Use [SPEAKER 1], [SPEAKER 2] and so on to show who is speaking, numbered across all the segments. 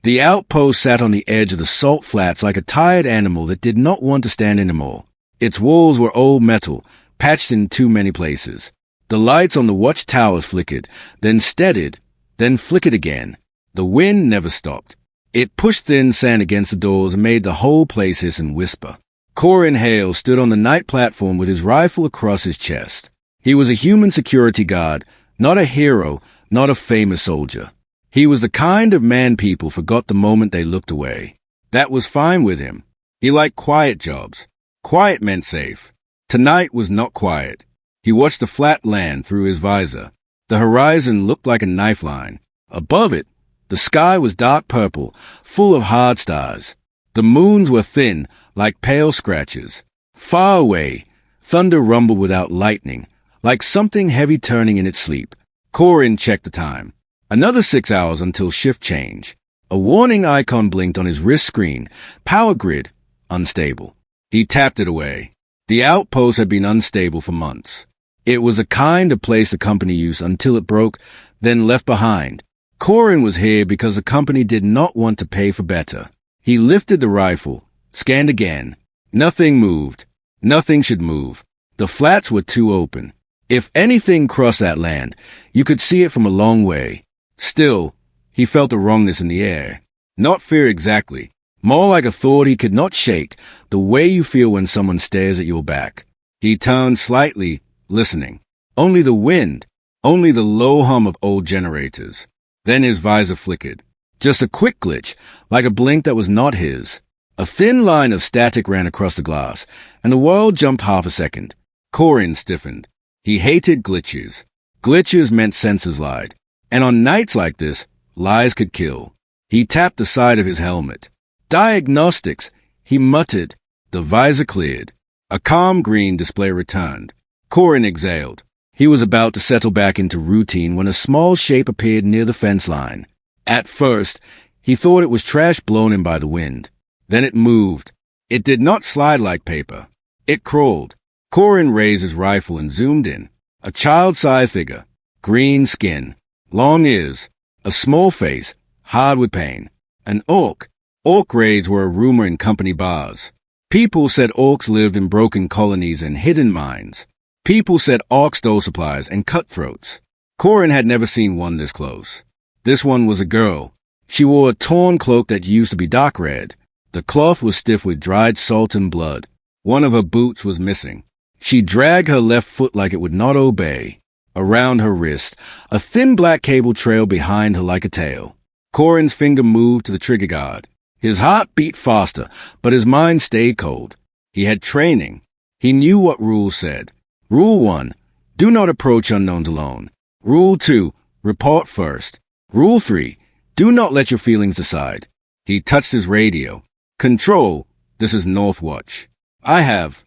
[SPEAKER 1] The outpost sat on the edge of the salt flats like a tired animal that did not want to stand anymore. Its walls were old metal, patched in too many places. The lights on the watchtowers flickered, then steadied, then flickered again. The wind never stopped. It pushed thin sand against the doors and made the whole place hiss and whisper. Corin Hale stood on the night platform with his rifle across his chest. He was a human security guard, not a hero, not a famous soldier. He was the kind of man people forgot the moment they looked away. That was fine with him. He liked quiet jobs. Quiet meant safe. Tonight was not quiet. He watched the flat land through his visor. The horizon looked like a knife line. Above it, the sky was dark purple, full of hard stars. The moons were thin, like pale scratches. Far away, thunder rumbled without lightning, like something heavy turning in its sleep. Corin checked the time. Another 6 hours until shift change. A warning icon blinked on his wrist screen. Power grid, unstable. He tapped it away. The outpost had been unstable for months. It was a kind of place the company used until it broke, then left behind. Corin was here because the company did not want to pay for better. He lifted the rifle, scanned again. Nothing moved. Nothing should move. The flats were too open. If anything crossed that land, you could see it from a long way. Still, he felt a wrongness in the air. Not fear exactly. More like a thought he could not shake, the way you feel when someone stares at your back. He turned slightly, listening. Only the wind, only the low hum of old generators. Then his visor flickered. Just a quick glitch, like a blink that was not his. A thin line of static ran across the glass, and the world jumped half a second. Corin stiffened. He hated glitches. Glitches meant sensors lied. And on nights like this, lies could kill. He tapped the side of his helmet. Diagnostics, he muttered. The visor cleared. A calm green display returned. Corin exhaled. He was about to settle back into routine when a small shape appeared near the fence line. At first, he thought it was trash blown in by the wind. Then it moved. It did not slide like paper. It crawled. Corin raised his rifle and zoomed in. A child-sized figure. Green skin. Long ears. A small face. Hard with pain. An orc. Orc raids were a rumor in company bars. People said orcs lived in broken colonies and hidden mines. People said orcs stole supplies and cutthroats. Corin had never seen one this close. This one was a girl. She wore a torn cloak that used to be dark red. The cloth was stiff with dried salt and blood. One of her boots was missing. She dragged her left foot like it would not obey. Around her wrist, a thin black cable trailed behind her like a tail. Corin's finger moved to the trigger guard. His heart beat faster, but his mind stayed cold. He had training. He knew what rules said. Rule 1, do not approach unknowns alone. Rule 2, report first. Rule 3, do not let your feelings decide. He touched his radio. Control, this is Northwatch. I have.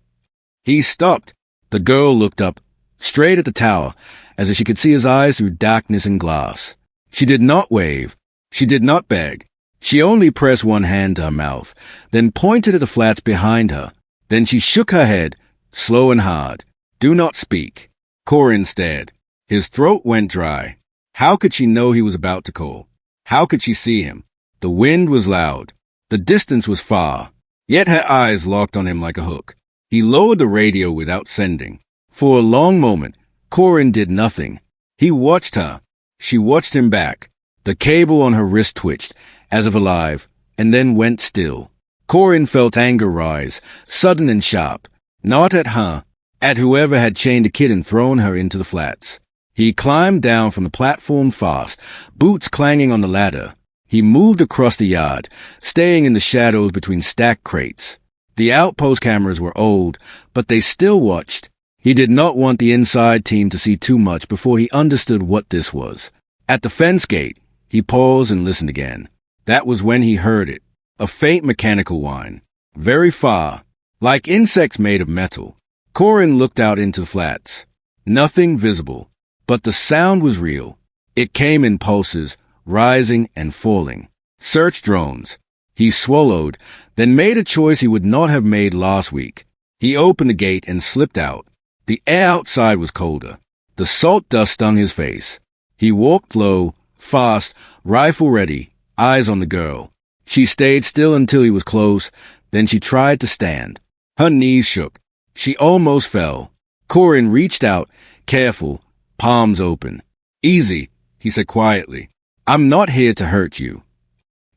[SPEAKER 1] He stopped. The girl looked up, straight at the tower, as if she could see his eyes through darkness and glass. She did not wave. She did not beg. She only pressed one hand to her mouth, then pointed at the flats behind her. Then she shook her head, slow and hard. Do not speak. Corin stared. His throat went dry. How could she know he was about to call? How could she see him? The wind was loud. The distance was far. Yet her eyes locked on him like a hook. He lowered the radio without sending. For a long moment, Corin did nothing. He watched her. She watched him back. The cable on her wrist twitched, as if alive, and then went still. Corin felt anger rise, sudden and sharp. Not at her, at whoever had chained the kid and thrown her into the flats. He climbed down from the platform fast, boots clanging on the ladder. He moved across the yard, staying in the shadows between stacked crates. The outpost cameras were old, but they still watched. He did not want the inside team to see too much before he understood what this was. At the fence gate, he paused and listened again. That was when he heard it, a faint mechanical whine. Very far, like insects made of metal. Corin looked out into the flats. Nothing visible, but the sound was real. It came in pulses, rising and falling. Search drones. He swallowed, then made a choice he would not have made last week. He opened the gate and slipped out. The air outside was colder. The salt dust stung his face. He walked low, fast, rifle ready, eyes on the girl. She stayed still until he was close, then she tried to stand. Her knees shook. She almost fell. Corin reached out, careful, palms open. "Easy," he said quietly. "I'm not here to hurt you."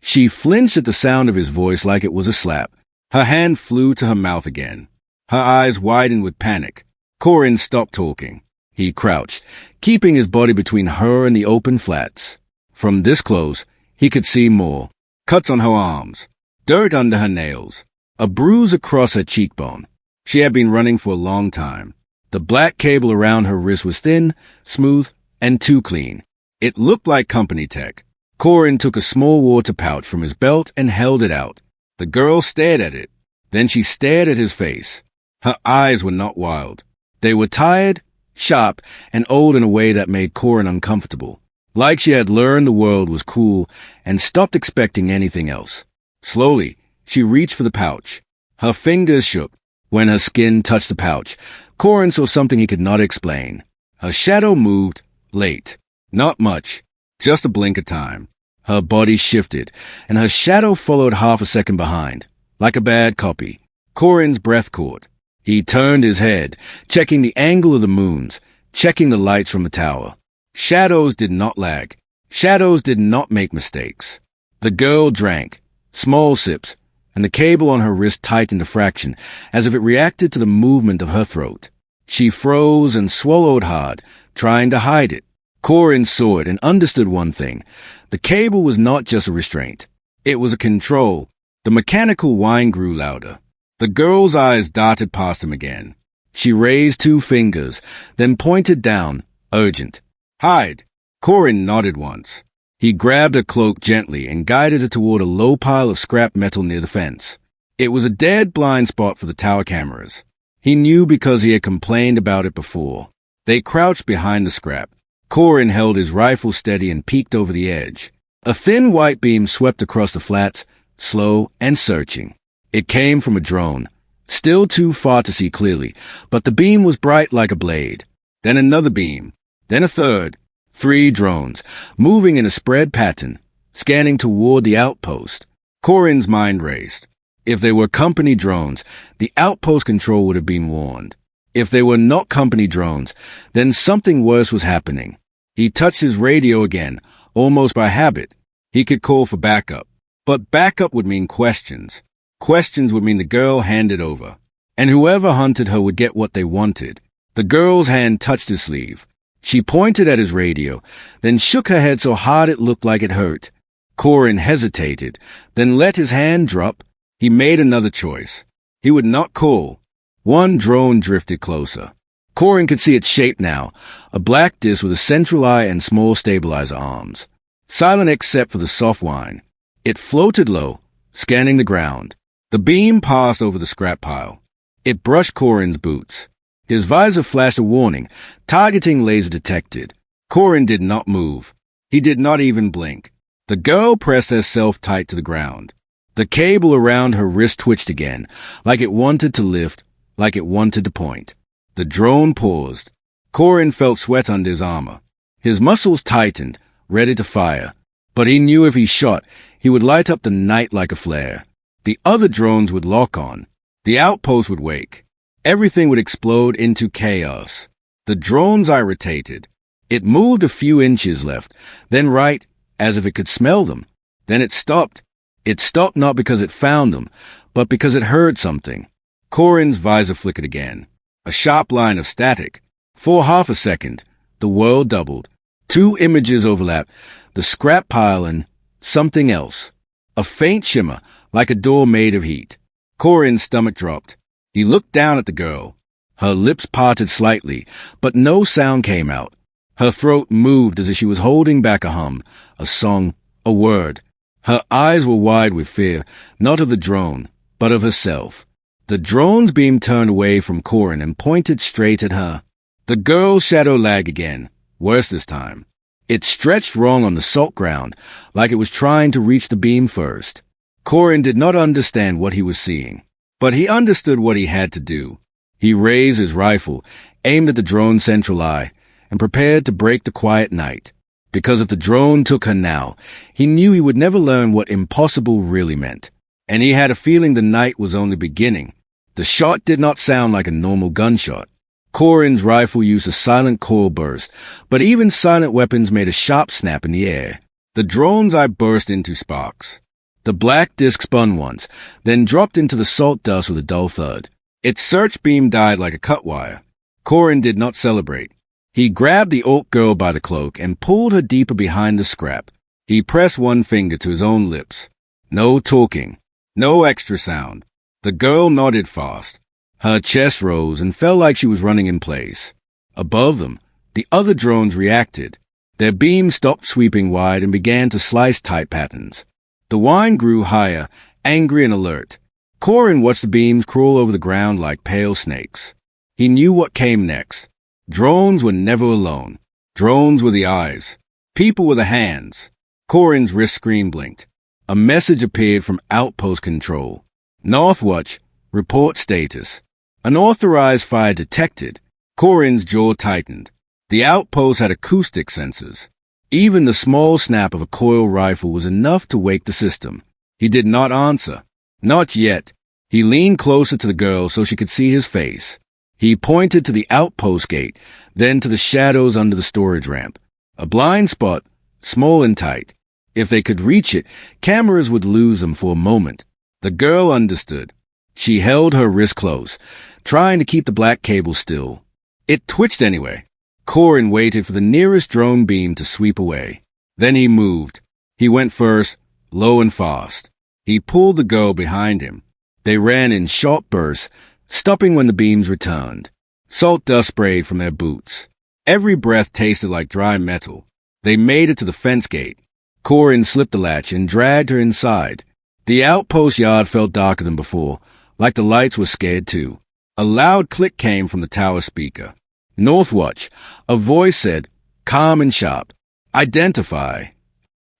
[SPEAKER 1] She flinched at the sound of his voice like it was a slap. Her hand flew to her mouth again. Her eyes widened with panic. Corin stopped talking. He crouched, keeping his body between her and the open flats. From this close, he could see more. Cuts on her arms, dirt under her nails, a bruise across her cheekbone. She had been running for a long time. The black cable around her wrist was thin, smooth, and too clean. It looked like company tech. Corin took a small water pouch from his belt and held it out. The girl stared at it. Then she stared at his face. Her eyes were not wild. They were tired, sharp, and old in a way that made Corin uncomfortable. Like she had learned the world was cool and stopped expecting anything else. Slowly, she reached for the pouch. Her fingers shook. When her skin touched the pouch, Corin saw something he could not explain. Her shadow moved, late. Not much, just a blink of time. Her body shifted, and her shadow followed half a second behind, like a bad copy. Corin's breath caught. He turned his head, checking the angle of the moons, checking the lights from the tower. Shadows did not lag. Shadows did not make mistakes. The girl drank, small sips, and the cable on her wrist tightened a fraction, as if it reacted to the movement of her throat. She froze and swallowed hard, trying to hide it. Corin saw it and understood one thing. The cable was not just a restraint. It was a control. The mechanical whine grew louder. The girl's eyes darted past him again. She raised 2 fingers, then pointed down, urgent. "Hide!" Corin nodded once. He grabbed her cloak gently and guided her toward a low pile of scrap metal near the fence. It was a dead blind spot for the tower cameras. He knew because he had complained about it before. They crouched behind the scrap. Corin held his rifle steady and peeked over the edge. A thin white beam swept across the flats, slow and searching. It came from a drone, still too far to see clearly, but the beam was bright like a blade. Then another beam, then a third. 3 drones, moving in a spread pattern, scanning toward the outpost. Corin's mind raced. If they were company drones, the outpost control would have been warned. If they were not company drones, then something worse was happening. He touched his radio again, almost by habit. He could call for backup. But backup would mean questions. Questions would mean the girl handed over. And whoever hunted her would get what they wanted. The girl's hand touched his sleeve. She pointed at his radio, then shook her head so hard it looked like it hurt. Corin hesitated, then let his hand drop. He made another choice. He would not call. One drone drifted closer. Corin could see its shape now, a black disc with a central eye and small stabilizer arms. Silent except for the soft whine. It floated low, scanning the ground. The beam passed over the scrap pile. It brushed Corin's boots. His visor flashed a warning, targeting laser detected. Corin did not move. He did not even blink. The girl pressed herself tight to the ground. The cable around her wrist twitched again, like it wanted to lift, like it wanted to point. The drone paused. Corin felt sweat under his armor. His muscles tightened, ready to fire. But he knew if he shot, he would light up the night like a flare. The other drones would lock on. The outpost would wake. Everything would explode into chaos. The drone's eye rotated. It moved a few inches left, then right, as if it could smell them. Then it stopped. It stopped not because it found them, but because it heard something. Corin's visor flickered again. A sharp line of static. For half a second, the world doubled. 2 images overlapped, the scrap pile and something else. A faint shimmer, like a door made of heat. Corin's stomach dropped. He looked down at the girl. Her lips parted slightly, but no sound came out. Her throat moved as if she was holding back a hum, a song, a word. Her eyes were wide with fear, not of the drone, but of herself. The drone's beam turned away from Corin and pointed straight at her. The girl's shadow lagged again, worse this time. It stretched wrong on the salt ground, like it was trying to reach the beam first. Corin did not understand what he was seeing, but he understood what he had to do. He raised his rifle, aimed at the drone's central eye, and prepared to break the quiet night. Because if the drone took her now, he knew he would never learn what impossible really meant. And he had a feeling the night was only beginning. The shot did not sound like a normal gunshot. Corin's rifle used a silent coil burst, but even silent weapons made a sharp snap in the air. The drone's eye burst into sparks. The black disc spun once, then dropped into the salt dust with a dull thud. Its search beam died like a cut wire. Corin did not celebrate. He grabbed the Orc girl by the cloak and pulled her deeper behind the scrap. He pressed one finger to his own lips. No talking. No extra sound. The girl nodded fast. Her chest rose and felt like she was running in place. Above them, the other drones reacted. Their beams stopped sweeping wide and began to slice tight patterns. The whine grew higher, angry and alert. Corin watched the beams crawl over the ground like pale snakes. He knew what came next. Drones were never alone. Drones were the eyes. People were the hands. Corin's wrist screen blinked. A message appeared from Outpost Control. Northwatch, report status. Unauthorized fire detected. Corin's jaw tightened. The outpost had acoustic sensors. Even the small snap of a coil rifle was enough to wake the system. He did not answer. Not yet. He leaned closer to the girl so she could see his face. He pointed to the outpost gate, then to the shadows under the storage ramp. A blind spot, small and tight. If they could reach it, cameras would lose them for a moment. The girl understood. She held her wrist close, trying to keep the black cable still. It twitched anyway. Corin waited for the nearest drone beam to sweep away. Then he moved. He went first, low and fast. He pulled the girl behind him. They ran in short bursts, stopping when the beams returned. Salt dust sprayed from their boots. Every breath tasted like dry metal. They made it to the fence gate. Corin slipped the latch and dragged her inside. The outpost yard felt darker than before, like the lights were scared too. A loud click came from the tower speaker. Northwatch, a voice said, calm and sharp, identify.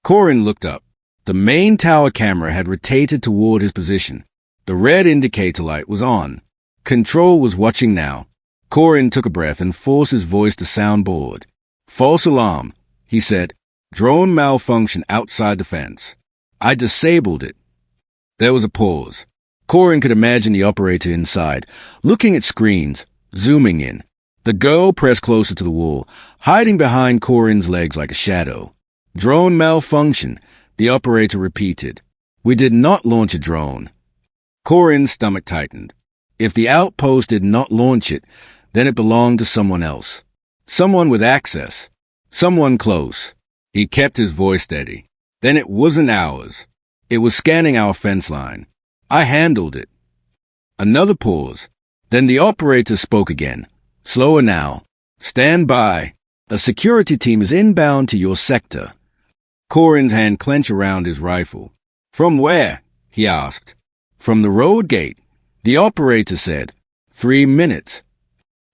[SPEAKER 1] Corin looked up. The main tower camera had rotated toward his position. The red indicator light was on. Control was watching now. Corin took a breath and forced his voice to sound bored. False alarm, he said. Drone malfunction outside the fence. I disabled it. There was a pause. Corin could imagine the operator inside, looking at screens, zooming in. The girl pressed closer to the wall, hiding behind Corin's legs like a shadow. Drone malfunction, the operator repeated. We did not launch a drone. Corin's stomach tightened. If the outpost did not launch it, then it belonged to someone else. Someone with access. Someone close. He kept his voice steady. Then it wasn't ours. It was scanning our fence line. I handled it. Another pause. Then the operator spoke again. Slower now. Stand by. A security team is inbound to your sector. Corin's hand clenched around his rifle. From where? He asked. From the road gate. The operator said. 3 minutes.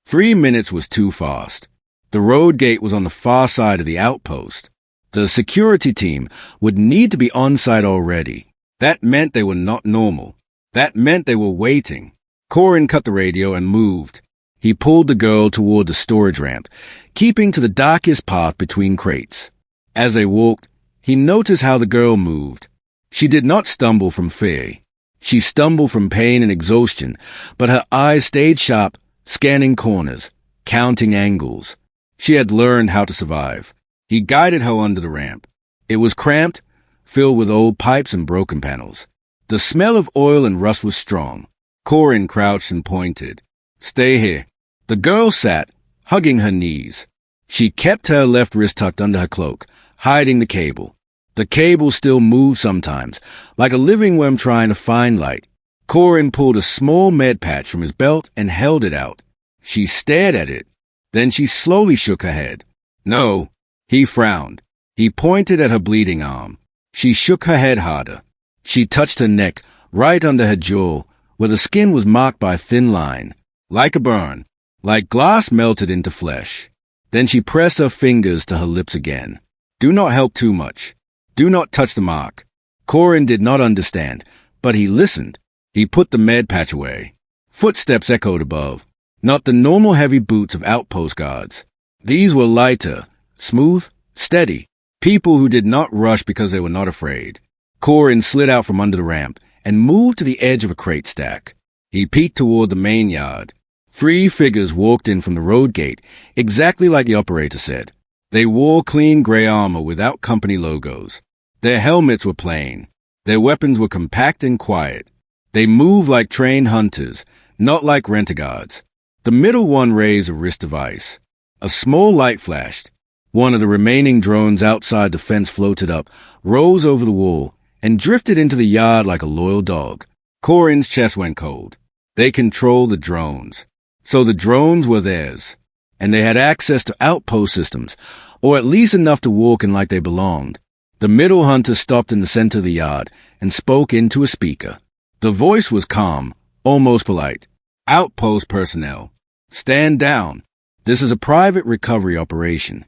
[SPEAKER 1] 3 minutes was too fast. The road gate was on the far side of the outpost. The security team would need to be on site already. That meant they were not normal. That meant they were waiting. Corin cut the radio and moved. He pulled the girl toward the storage ramp, keeping to the darkest path between crates. As they walked, he noticed how the girl moved. She did not stumble from fear. She stumbled from pain and exhaustion, but her eyes stayed sharp, scanning corners, counting angles. She had learned how to survive. He guided her under the ramp. It was cramped, filled with old pipes and broken panels. The smell of oil and rust was strong. Corin crouched and pointed. Stay here. The girl sat, hugging her knees. She kept her left wrist tucked under her cloak, hiding the cable. The cable still moved sometimes, like a living worm trying to find light. Corin pulled a small med patch from his belt and held it out. She stared at it. Then she slowly shook her head. No. He frowned. He pointed at her bleeding arm. She shook her head harder. She touched her neck, right under her jaw, where the skin was marked by a thin line, like a burn, like glass melted into flesh. Then she pressed her fingers to her lips again. Do not help too much. Do not touch the mark. Corin did not understand, but he listened. He put the med patch away. Footsteps echoed above, not the normal heavy boots of outpost guards. These were lighter, smooth, Steady. People who did not rush because they were not afraid. Corin slid out from under the ramp and moved to the edge of a crate stack. He peeked toward the main yard. 3 figures walked in from the road gate, exactly like the operator said. They wore clean gray armor without company logos. Their helmets were plain. Their weapons were compact and quiet. They moved like trained hunters, not like rent-a-guards. The middle one raised a wrist device. A small light flashed. One of the remaining drones outside the fence floated up, rose over the wall, and drifted into the yard like a loyal dog. Corin's chest went cold. They controlled the drones. So the drones were theirs. And they had access to outpost systems, or at least enough to walk in like they belonged. The middle hunter stopped in the center of the yard and spoke into a speaker. The voice was calm, almost polite. Outpost personnel, stand down. This is a private recovery operation.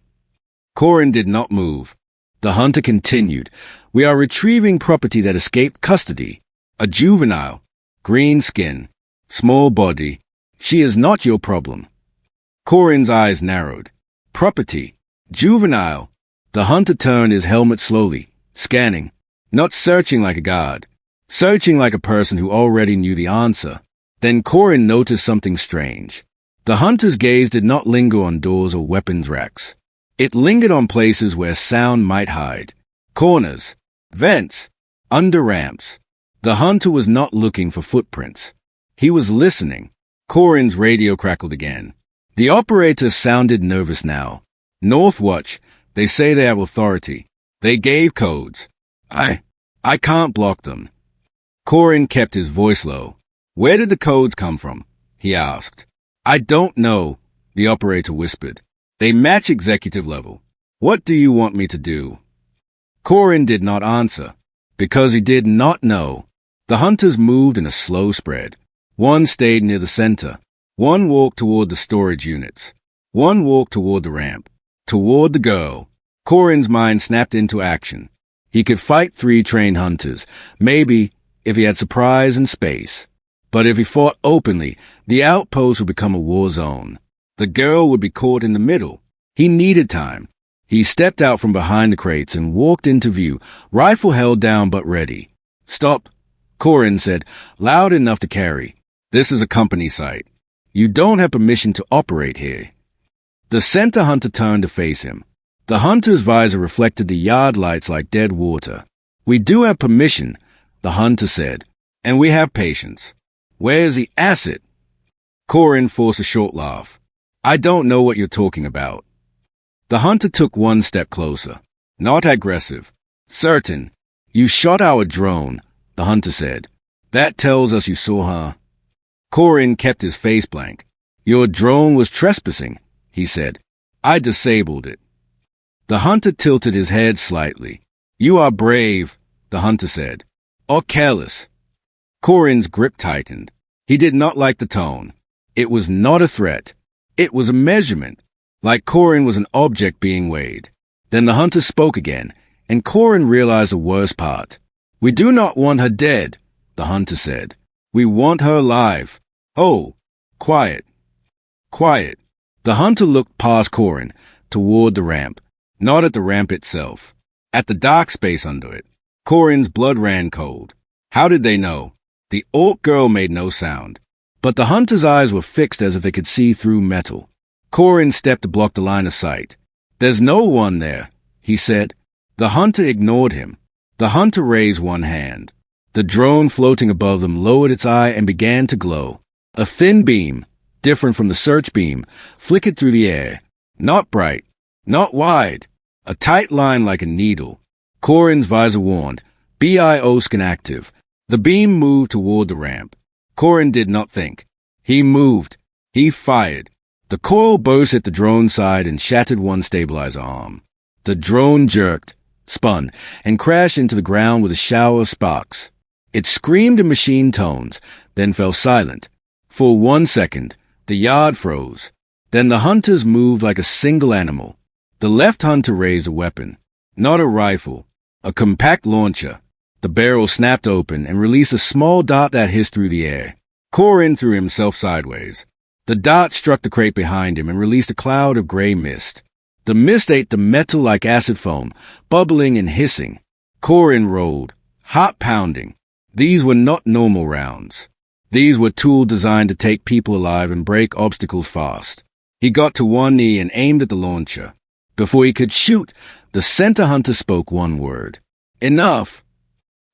[SPEAKER 1] Corin did not move. The hunter continued. We are retrieving property that escaped custody. A juvenile, green skin, small body. She is not your problem. Corin's eyes narrowed. Property, juvenile. The hunter turned his helmet slowly, scanning, not searching like a guard, searching like a person who already knew the answer. Then Corin noticed something strange. The hunter's gaze did not linger on doors or weapons racks. It lingered on places where sound might hide. Corners, vents, under ramps. The hunter was not looking for footprints. He was listening. Corin's radio crackled again. The operator sounded nervous now. North Watch, they say they have authority. They gave codes. I can't block them. Corin kept his voice low. Where did the codes come from? He asked. I don't know, the operator whispered. They match executive level. What do you want me to do? Corin did not answer, because he did not know. The hunters moved in a slow spread. One stayed near the center. One walked toward the storage units. One walked toward the ramp. Toward the girl. Corin's mind snapped into action. He could fight 3 trained hunters, maybe, if he had surprise and space. But if he fought openly, the outpost would become a war zone. The girl would be caught in the middle. He needed time. He stepped out from behind the crates and walked into view, rifle held down but ready. Stop, Corin said, loud enough to carry. This is a company site. You don't have permission to operate here. The center hunter turned to face him. The hunter's visor reflected the yard lights like dead water. We do have permission, the hunter said, and we have patience. Where's the asset? Corin forced a short laugh. I don't know what you're talking about. The hunter took 1 step closer. Not aggressive. Certain. You shot our drone, the hunter said. That tells us you saw her. Corin kept his face blank. Your drone was trespassing, he said. I disabled it. The hunter tilted his head slightly. You are brave, the hunter said. Or careless. Corin's grip tightened. He did not like the tone. It was not a threat. It was a measurement, like Corin was an object being weighed. Then the hunter spoke again, and Corin realized the worst part. We do not want her dead, the hunter said. We want her alive. Oh, quiet. Quiet. The hunter looked past Corin, toward the ramp, not at the ramp itself, at the dark space under it. Corin's blood ran cold. How did they know? The orc girl made no sound, but the hunter's eyes were fixed as if they could see through metal. Corin stepped to block the line of sight. There's no one there, he said. The hunter ignored him. The hunter raised one hand. The drone floating above them lowered its eye and began to glow. A thin beam, different from the search beam, flickered through the air. Not bright, not wide, a tight line like a needle. Corin's visor warned, BIO scan active. The beam moved toward the ramp. Corin did not think. He moved. He fired. The coil burst at the drone's side and shattered one stabilizer arm. The drone jerked, spun, and crashed into the ground with a shower of sparks. It screamed in machine tones, then fell silent. For 1 second, the yard froze. Then the hunters moved like a single animal. The left hunter raised a weapon. Not a rifle. A compact launcher. The barrel snapped open and released a small dot that hissed through the air. Corin threw himself sideways. The dot struck the crate behind him and released a cloud of gray mist. The mist ate the metal like acid foam, bubbling and hissing. Corin rolled, heart pounding. These were not normal rounds. These were tools designed to take people alive and break obstacles fast. He got to one knee and aimed at the launcher. Before he could shoot, the center hunter spoke one word. Enough!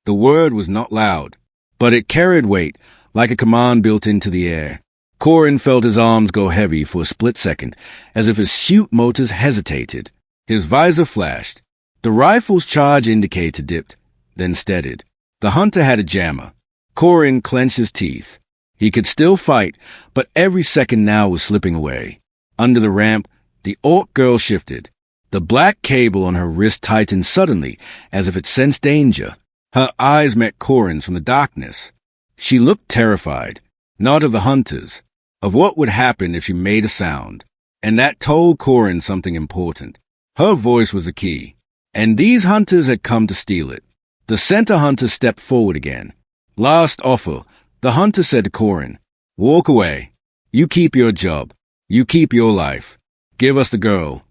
[SPEAKER 1] The word was not loud, but it carried weight, like a command built into the air. Corin felt his arms go heavy for a split second, as if his chute motors hesitated. His visor flashed. The rifle's charge indicator dipped, then steadied. The hunter had a jammer. Corin clenched his teeth. He could still fight, but every second now was slipping away. Under the ramp, the orc girl shifted. The black cable on her wrist tightened suddenly, as if it sensed danger. Her eyes met Corin's from the darkness. She looked terrified, not of the hunters, of what would happen if she made a sound. And that told Corin something important. Her voice was the key, and these hunters had come to steal it. The center hunter stepped forward again. Last offer, the hunter said to Corin, "Walk away. You keep your job. You keep your life. Give us the girl."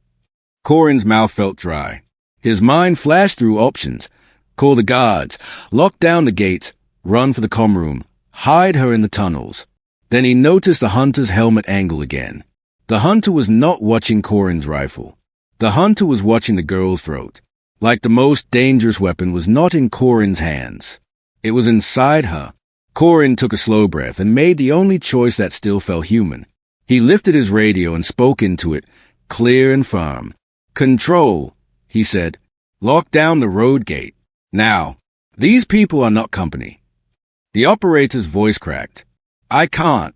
[SPEAKER 1] Corin's mouth felt dry. His mind flashed through options. Call the guards, lock down the gates, run for the comm room, hide her in the tunnels. Then he noticed the hunter's helmet angle again. The hunter was not watching Corin's rifle. The hunter was watching the girl's throat. Like the most dangerous weapon was not in Corin's hands. It was inside her. Corin took a slow breath and made the only choice that still felt human. He lifted his radio and spoke into it, clear and firm. "Control," he said. "Lock down the road gate. Now, these people are not company." The operator's voice cracked. "I can't."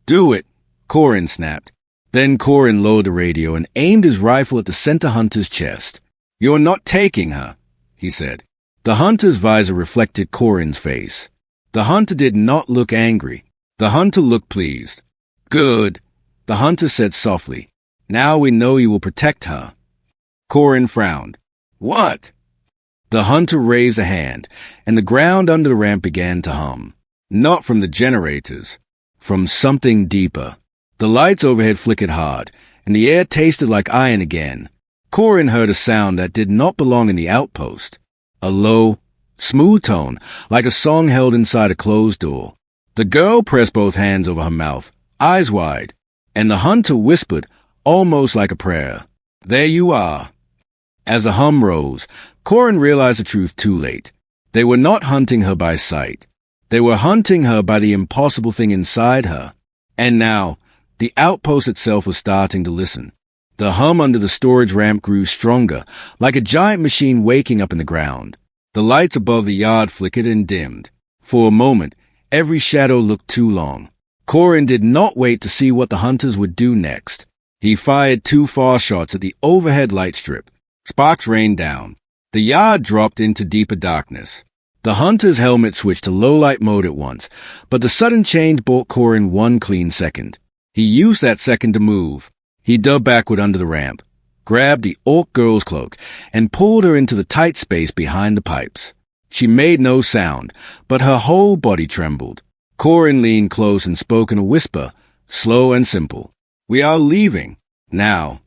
[SPEAKER 1] "Do it," Corin snapped. Then Corin lowered the radio and aimed his rifle at the center hunter's chest. "You're not taking her," he said. The hunter's visor reflected Corin's face. The hunter did not look angry. The hunter looked pleased. "Good," the hunter said softly. "Now we know you will protect her." Corin frowned. "What?" The hunter raised a hand, and the ground under the ramp began to hum. Not from the generators, from something deeper. The lights overhead flickered hard, and the air tasted like iron again. Corin heard a sound that did not belong in the outpost. A low, smooth tone, like a song held inside a closed door. The girl pressed both hands over her mouth, eyes wide, and the hunter whispered, almost like a prayer, "There you are." As the hum rose, Corin realized the truth too late. They were not hunting her by sight. They were hunting her by the impossible thing inside her. And now, the outpost itself was starting to listen. The hum under the storage ramp grew stronger, like a giant machine waking up in the ground. The lights above the yard flickered and dimmed. For a moment, every shadow looked too long. Corin did not wait to see what the hunters would do next. He fired 2 fast shots at the overhead light strip. Sparks rained down. The yard dropped into deeper darkness. The hunter's helmet switched to low-light mode at once, but the sudden change bought Corin 1 clean second. He used that second to move. He dove backward under the ramp, grabbed the orc girl's cloak, and pulled her into the tight space behind the pipes. She made no sound, but her whole body trembled. Corin leaned close and spoke in a whisper, slow and simple. "We are leaving. Now."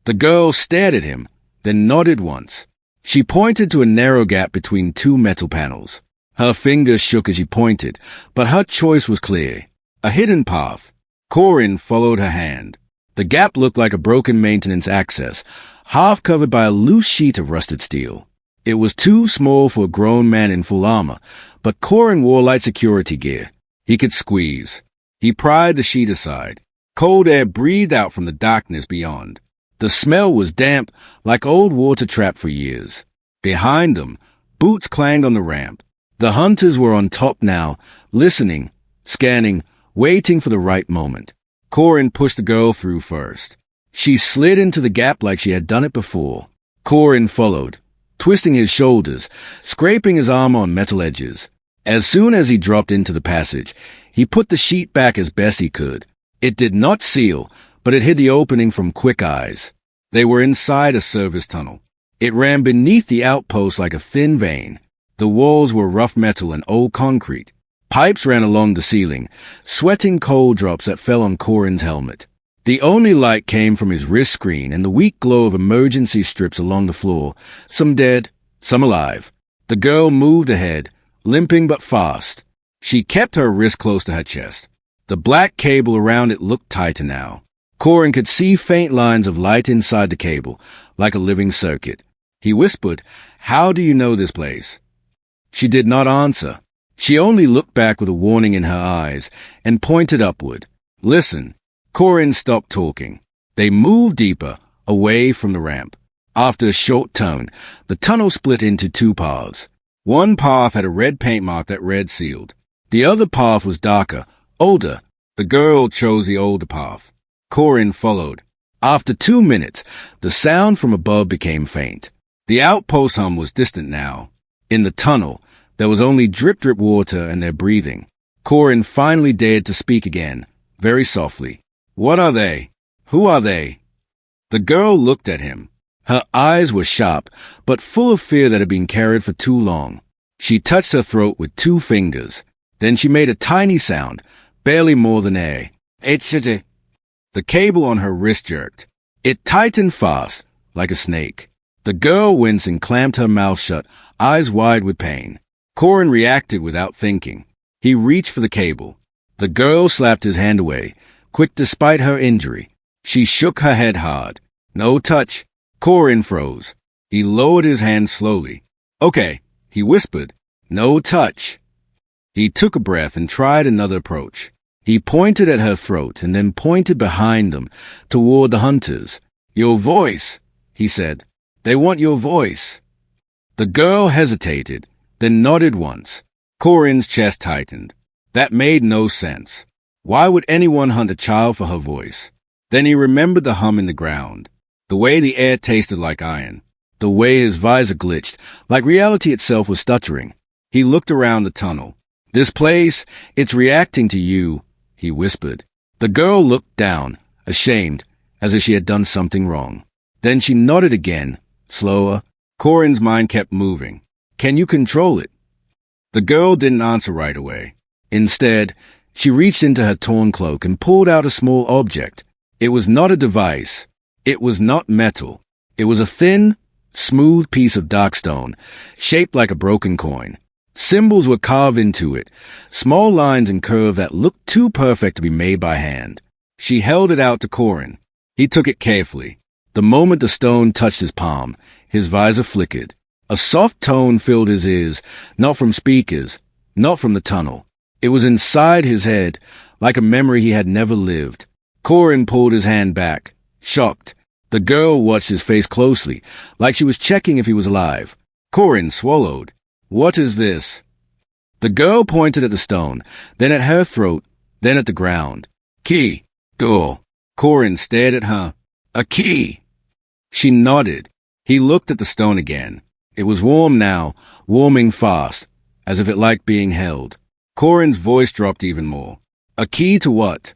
[SPEAKER 1] The girl stared at him, then nodded once. She pointed to a narrow gap between 2 metal panels. Her fingers shook as she pointed, but her choice was clear. A hidden path. Corin followed her hand. The gap looked like a broken maintenance access, half covered by a loose sheet of rusted steel. It was too small for a grown man in full armor, but Corin wore light security gear. He could squeeze. He pried the sheet aside. Cold air breathed out from the darkness beyond. The smell was damp, like old water trapped for years. Behind them, boots clanged on the ramp. The hunters were on top now, listening, scanning, waiting for the right moment. Corin pushed the girl through first. She slid into the gap like she had done it before. Corin followed, twisting his shoulders, scraping his arm on metal edges. As soon as he dropped into the passage, he put the sheet back as best he could. It did not seal, but it hid the opening from quick eyes. They were inside a service tunnel. It ran beneath the outpost like a thin vein. The walls were rough metal and old concrete. Pipes ran along the ceiling, sweating cold drops that fell on Corin's helmet. The only light came from his wrist screen and the weak glow of emergency strips along the floor, some dead, some alive. The girl moved ahead, limping but fast. She kept her wrist close to her chest. The black cable around it looked tighter now. Corin could see faint lines of light inside the cable, like a living circuit. He whispered, "How do you know this place?" She did not answer. She only looked back with a warning in her eyes and pointed upward. "Listen." Corin stopped talking. They moved deeper, away from the ramp. After a short tone, the tunnel split into two paths. One path had a red paint mark that read sealed. The other path was darker, older. The girl chose the older path. Corin followed. After 2 minutes, the sound from above became faint. The outpost hum was distant now. In the tunnel, there was only drip-drip water and their breathing. Corin finally dared to speak again, very softly. "What are they? Who are they?" The girl looked at him. Her eyes were sharp, but full of fear that had been carried for too long. She touched her throat with 2 fingers. Then she made a tiny sound, barely more than air. "Etchete." The cable on her wrist jerked. It tightened fast, like a snake. The girl winced and clamped her mouth shut, eyes wide with pain. Corin reacted without thinking. He reached for the cable. The girl slapped his hand away, quick despite her injury. She shook her head hard. "No touch." Corin froze. He lowered his hand slowly. "Okay," he whispered. "No touch." He took a breath and tried another approach. He pointed at her throat and then pointed behind them, toward the hunters. "Your voice," he said. "They want your voice." The girl hesitated, then nodded once. Corin's chest tightened. That made no sense. Why would anyone hunt a child for her voice? Then he remembered the hum in the ground, the way the air tasted like iron, the way his visor glitched, like reality itself was stuttering. He looked around the tunnel. "This place, it's reacting to you," he whispered. The girl looked down, ashamed, as if she had done something wrong. Then she nodded again, slower. Corin's mind kept moving. "Can you control it?" The girl didn't answer right away. Instead, she reached into her torn cloak and pulled out a small object. It was not a device. It was not metal. It was a thin, smooth piece of dark stone, shaped like a broken coin. Symbols were carved into it, small lines and curves that looked too perfect to be made by hand. She held it out to Corin. He took it carefully. The moment the stone touched his palm, his visor flickered. A soft tone filled his ears, not from speakers, not from the tunnel. It was inside his head, like a memory he had never lived. Corin pulled his hand back, shocked. The girl watched his face closely, like she was checking if he was alive. Corin swallowed. "What is this?" The girl pointed at the stone, then at her throat, then at the ground. "Key. Door." Corin stared at her. "A key." She nodded. He looked at the stone again. It was warm now, warming fast, as if it liked being held. Corin's voice dropped even more. "A key to what?"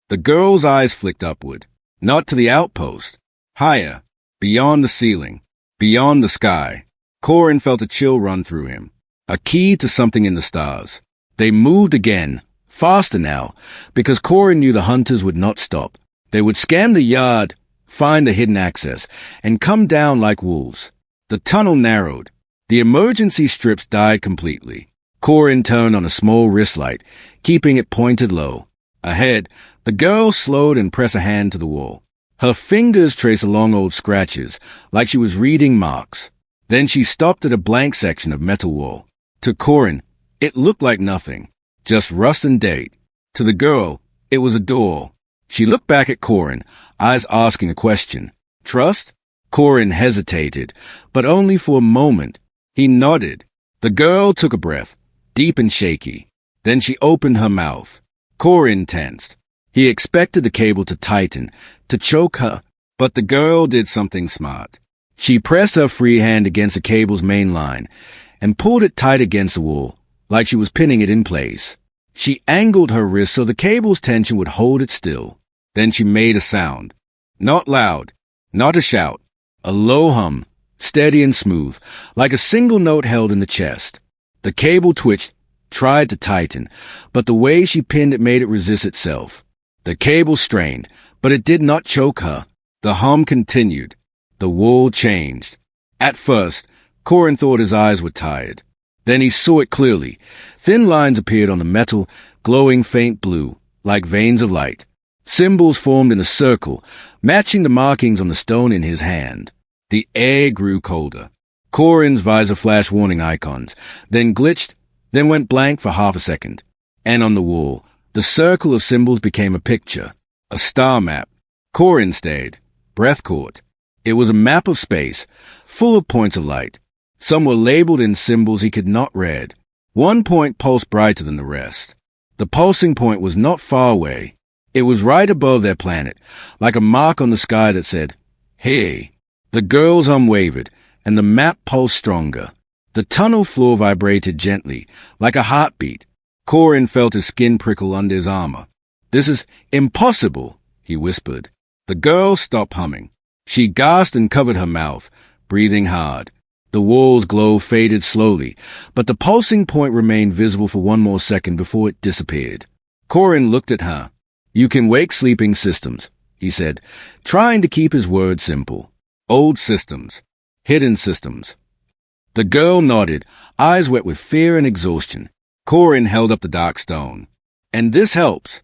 [SPEAKER 1] The girl's eyes flicked upward. Not to the outpost. Higher, beyond the ceiling, beyond the sky. Corin felt a chill run through him. A key to something in the stars. They moved again, faster now, because Corin knew the hunters would not stop. They would scan the yard, find the hidden access, and come down like wolves. The tunnel narrowed. The emergency strips died completely. Corin turned on a small wrist light, keeping it pointed low. Ahead, the girl slowed and pressed a hand to the wall. Her fingers traced along old scratches, like she was reading marks. Then she stopped at a blank section of metal wall. To Corin, it looked like nothing, just rust and date. To the girl, it was a door. She looked back at Corin, eyes asking a question. "Trust?" Corin hesitated, but only for a moment. He nodded. The girl took a breath, deep and shaky. Then she opened her mouth. Corin tensed. He expected the cable to tighten, to choke her, but the girl did something smart. She pressed her free hand against the cable's main line and pulled it tight against the wall, like she was pinning it in place. She angled her wrist so the cable's tension would hold it still. Then she made a sound. Not loud, not a shout. A low hum, steady and smooth, like a single note held in the chest. The cable twitched, tried to tighten, but the way she pinned it made it resist itself. The cable strained, but it did not choke her. The hum continued. The wall changed. At first, Corin thought his eyes were tired. Then he saw it clearly. Thin lines appeared on the metal, glowing faint blue, like veins of light. Symbols formed in a circle, matching the markings on the stone in his hand. The air grew colder. Corin's visor flashed warning icons, then glitched, then went blank for half a second. And on the wall, the circle of symbols became a picture, a star map. Corin stayed, breath caught. It was a map of space, full of points of light. Some were labeled in symbols he could not read. One point pulsed brighter than the rest. The pulsing point was not far away. It was right above their planet, like a mark on the sky that said, "Hey." The girl's hum wavered, and the map pulsed stronger. The tunnel floor vibrated gently, like a heartbeat. Corin felt his skin prickle under his armor. "This is impossible," he whispered. The girl stopped humming. She gasped and covered her mouth, breathing hard. The wall's glow faded slowly, but the pulsing point remained visible for one more second before it disappeared. Corin looked at her. "You can wake sleeping systems," he said, trying to keep his words simple. "Old systems. Hidden systems." The girl nodded, eyes wet with fear and exhaustion. Corin held up the dark stone. "And this helps."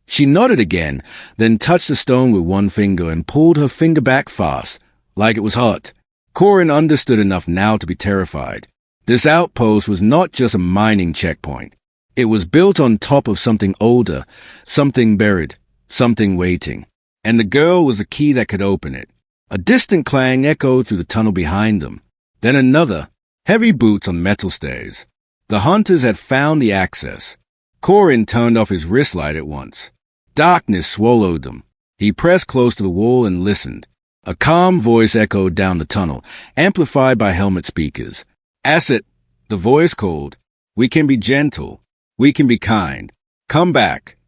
[SPEAKER 1] She nodded again, then touched the stone with one finger and pulled her finger back fast, like it was hot. Corin understood enough now to be terrified. This outpost was not just a mining checkpoint. It was built on top of something older, something buried, something waiting. And the girl was the key that could open it. A distant clang echoed through the tunnel behind them. Then another, heavy boots on metal stairs. The hunters had found the access. Corin turned off his wrist light at once. Darkness swallowed them. He pressed close to the wall and listened. A calm voice echoed down the tunnel, amplified by helmet speakers. "Asset," the voice called. "We can be gentle. We can be kind. Come back."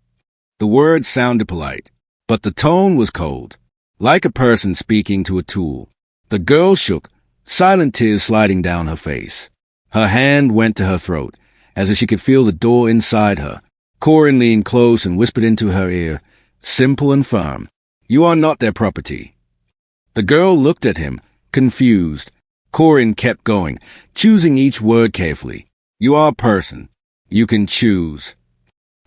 [SPEAKER 1] The words sounded polite, but the tone was cold, like a person speaking to a tool. The girl shook, silent tears sliding down her face. Her hand went to her throat, as if she could feel the door inside her. Corin leaned close and whispered into her ear, simple and firm, "You are not their property." The girl looked at him, confused. Corin kept going, choosing each word carefully. "You are a person. You can choose."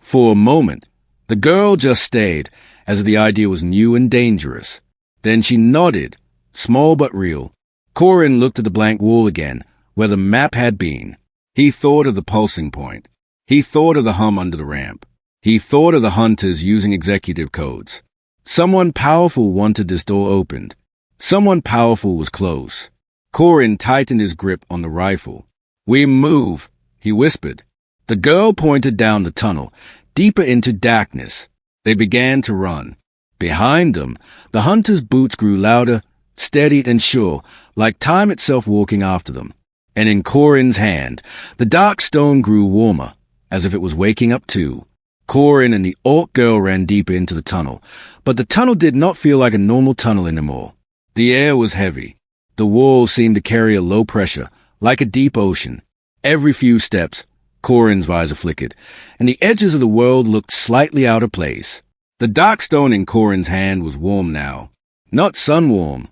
[SPEAKER 1] For a moment, the girl just stayed, as if the idea was new and dangerous. Then she nodded, small but real. Corin looked at the blank wall again, where the map had been. He thought of the pulsing point. He thought of the hum under the ramp. He thought of the hunters using executive codes. Someone powerful wanted this door opened. Someone powerful was close. Corin tightened his grip on the rifle. "We move," he whispered. The girl pointed down the tunnel, deeper into darkness. They began to run. Behind them, the hunters' boots grew louder, steady and sure, like time itself walking after them. And in Corin's hand, the dark stone grew warmer, as if it was waking up too. Corin and the Orc girl ran deeper into the tunnel, but the tunnel did not feel like a normal tunnel anymore. The air was heavy. The walls seemed to carry a low pressure, like a deep ocean. Every few steps, Corin's visor flickered, and the edges of the world looked slightly out of place. The dark stone in Corin's hand was warm now. Not sun-warm.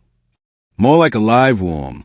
[SPEAKER 1] More like a live warm.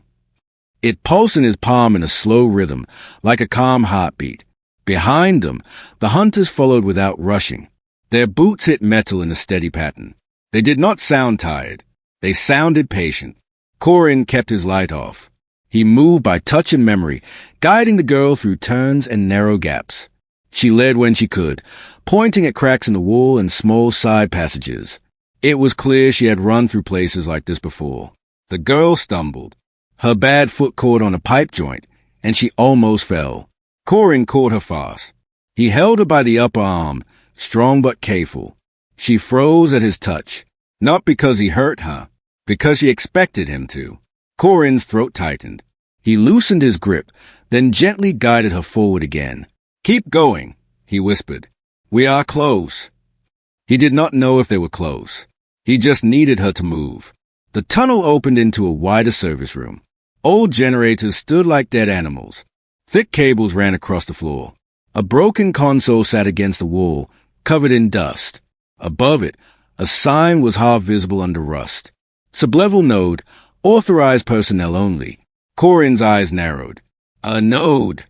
[SPEAKER 1] It pulsed in his palm in a slow rhythm, like a calm heartbeat. Behind them, the hunters followed without rushing. Their boots hit metal in a steady pattern. They did not sound tired. They sounded patient. Corin kept his light off. He moved by touch and memory, guiding the girl through turns and narrow gaps. She led when she could, pointing at cracks in the wall and small side passages. It was clear she had run through places like this before. The girl stumbled. Her bad foot caught on a pipe joint, and she almost fell. Corin caught her fast. He held her by the upper arm, strong but careful. She froze at his touch, not because he hurt her, because she expected him to. Corin's throat tightened. He loosened his grip, then gently guided her forward again. "Keep going," he whispered. "We are close." He did not know if they were close. He just needed her to move. The tunnel opened into a wider service room. Old generators stood like dead animals. Thick cables ran across the floor. A broken console sat against the wall, covered in dust. Above it, a sign was half visible under rust. Sublevel node, authorized personnel only. Corin's eyes narrowed. A node!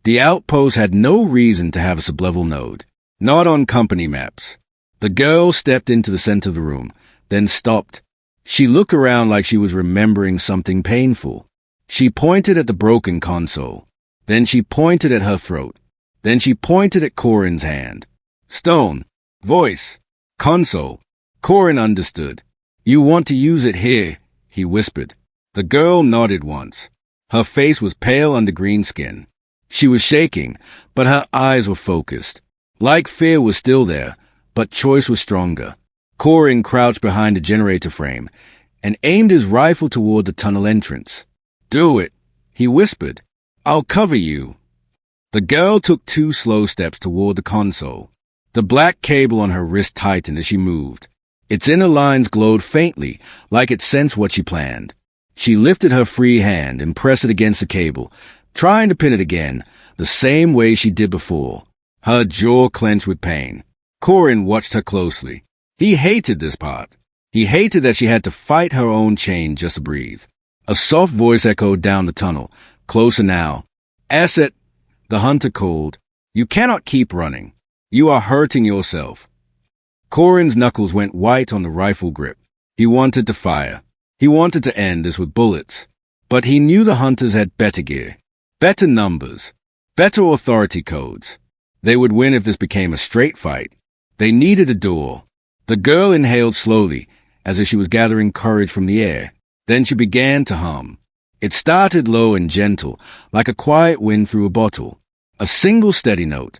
[SPEAKER 1] The outpost had no reason to have a sublevel node. Not on company maps. The girl stepped into the center of the room, then stopped. She looked around like she was remembering something painful. She pointed at the broken console. Then she pointed at her throat. Then she pointed at Corin's hand. Stone. Voice. Console. Corin understood. You want to use it here, he whispered. The girl nodded once. Her face was pale under green skin. She was shaking, but her eyes were focused. Like fear was still there, but choice was stronger. Corin crouched behind a generator frame and aimed his rifle toward the tunnel entrance. Do it, he whispered. I'll cover you. The girl took 2 slow steps toward the console. The black cable on her wrist tightened as she moved. Its inner lines glowed faintly, like it sensed what she planned. She lifted her free hand and pressed it against the cable, trying to pin it again, the same way she did before. Her jaw clenched with pain. Corin watched her closely. He hated this part. He hated that she had to fight her own chain just to breathe. A soft voice echoed down the tunnel, closer now. Asset, the hunter called. You cannot keep running. You are hurting yourself. Corin's knuckles went white on the rifle grip. He wanted to fire. He wanted to end this with bullets. But he knew the hunters had better gear, better numbers, better authority codes. They would win if this became a straight fight. They needed a door. The girl inhaled slowly, as if she was gathering courage from the air. Then she began to hum. It started low and gentle, like a quiet wind through a bottle. A single steady note.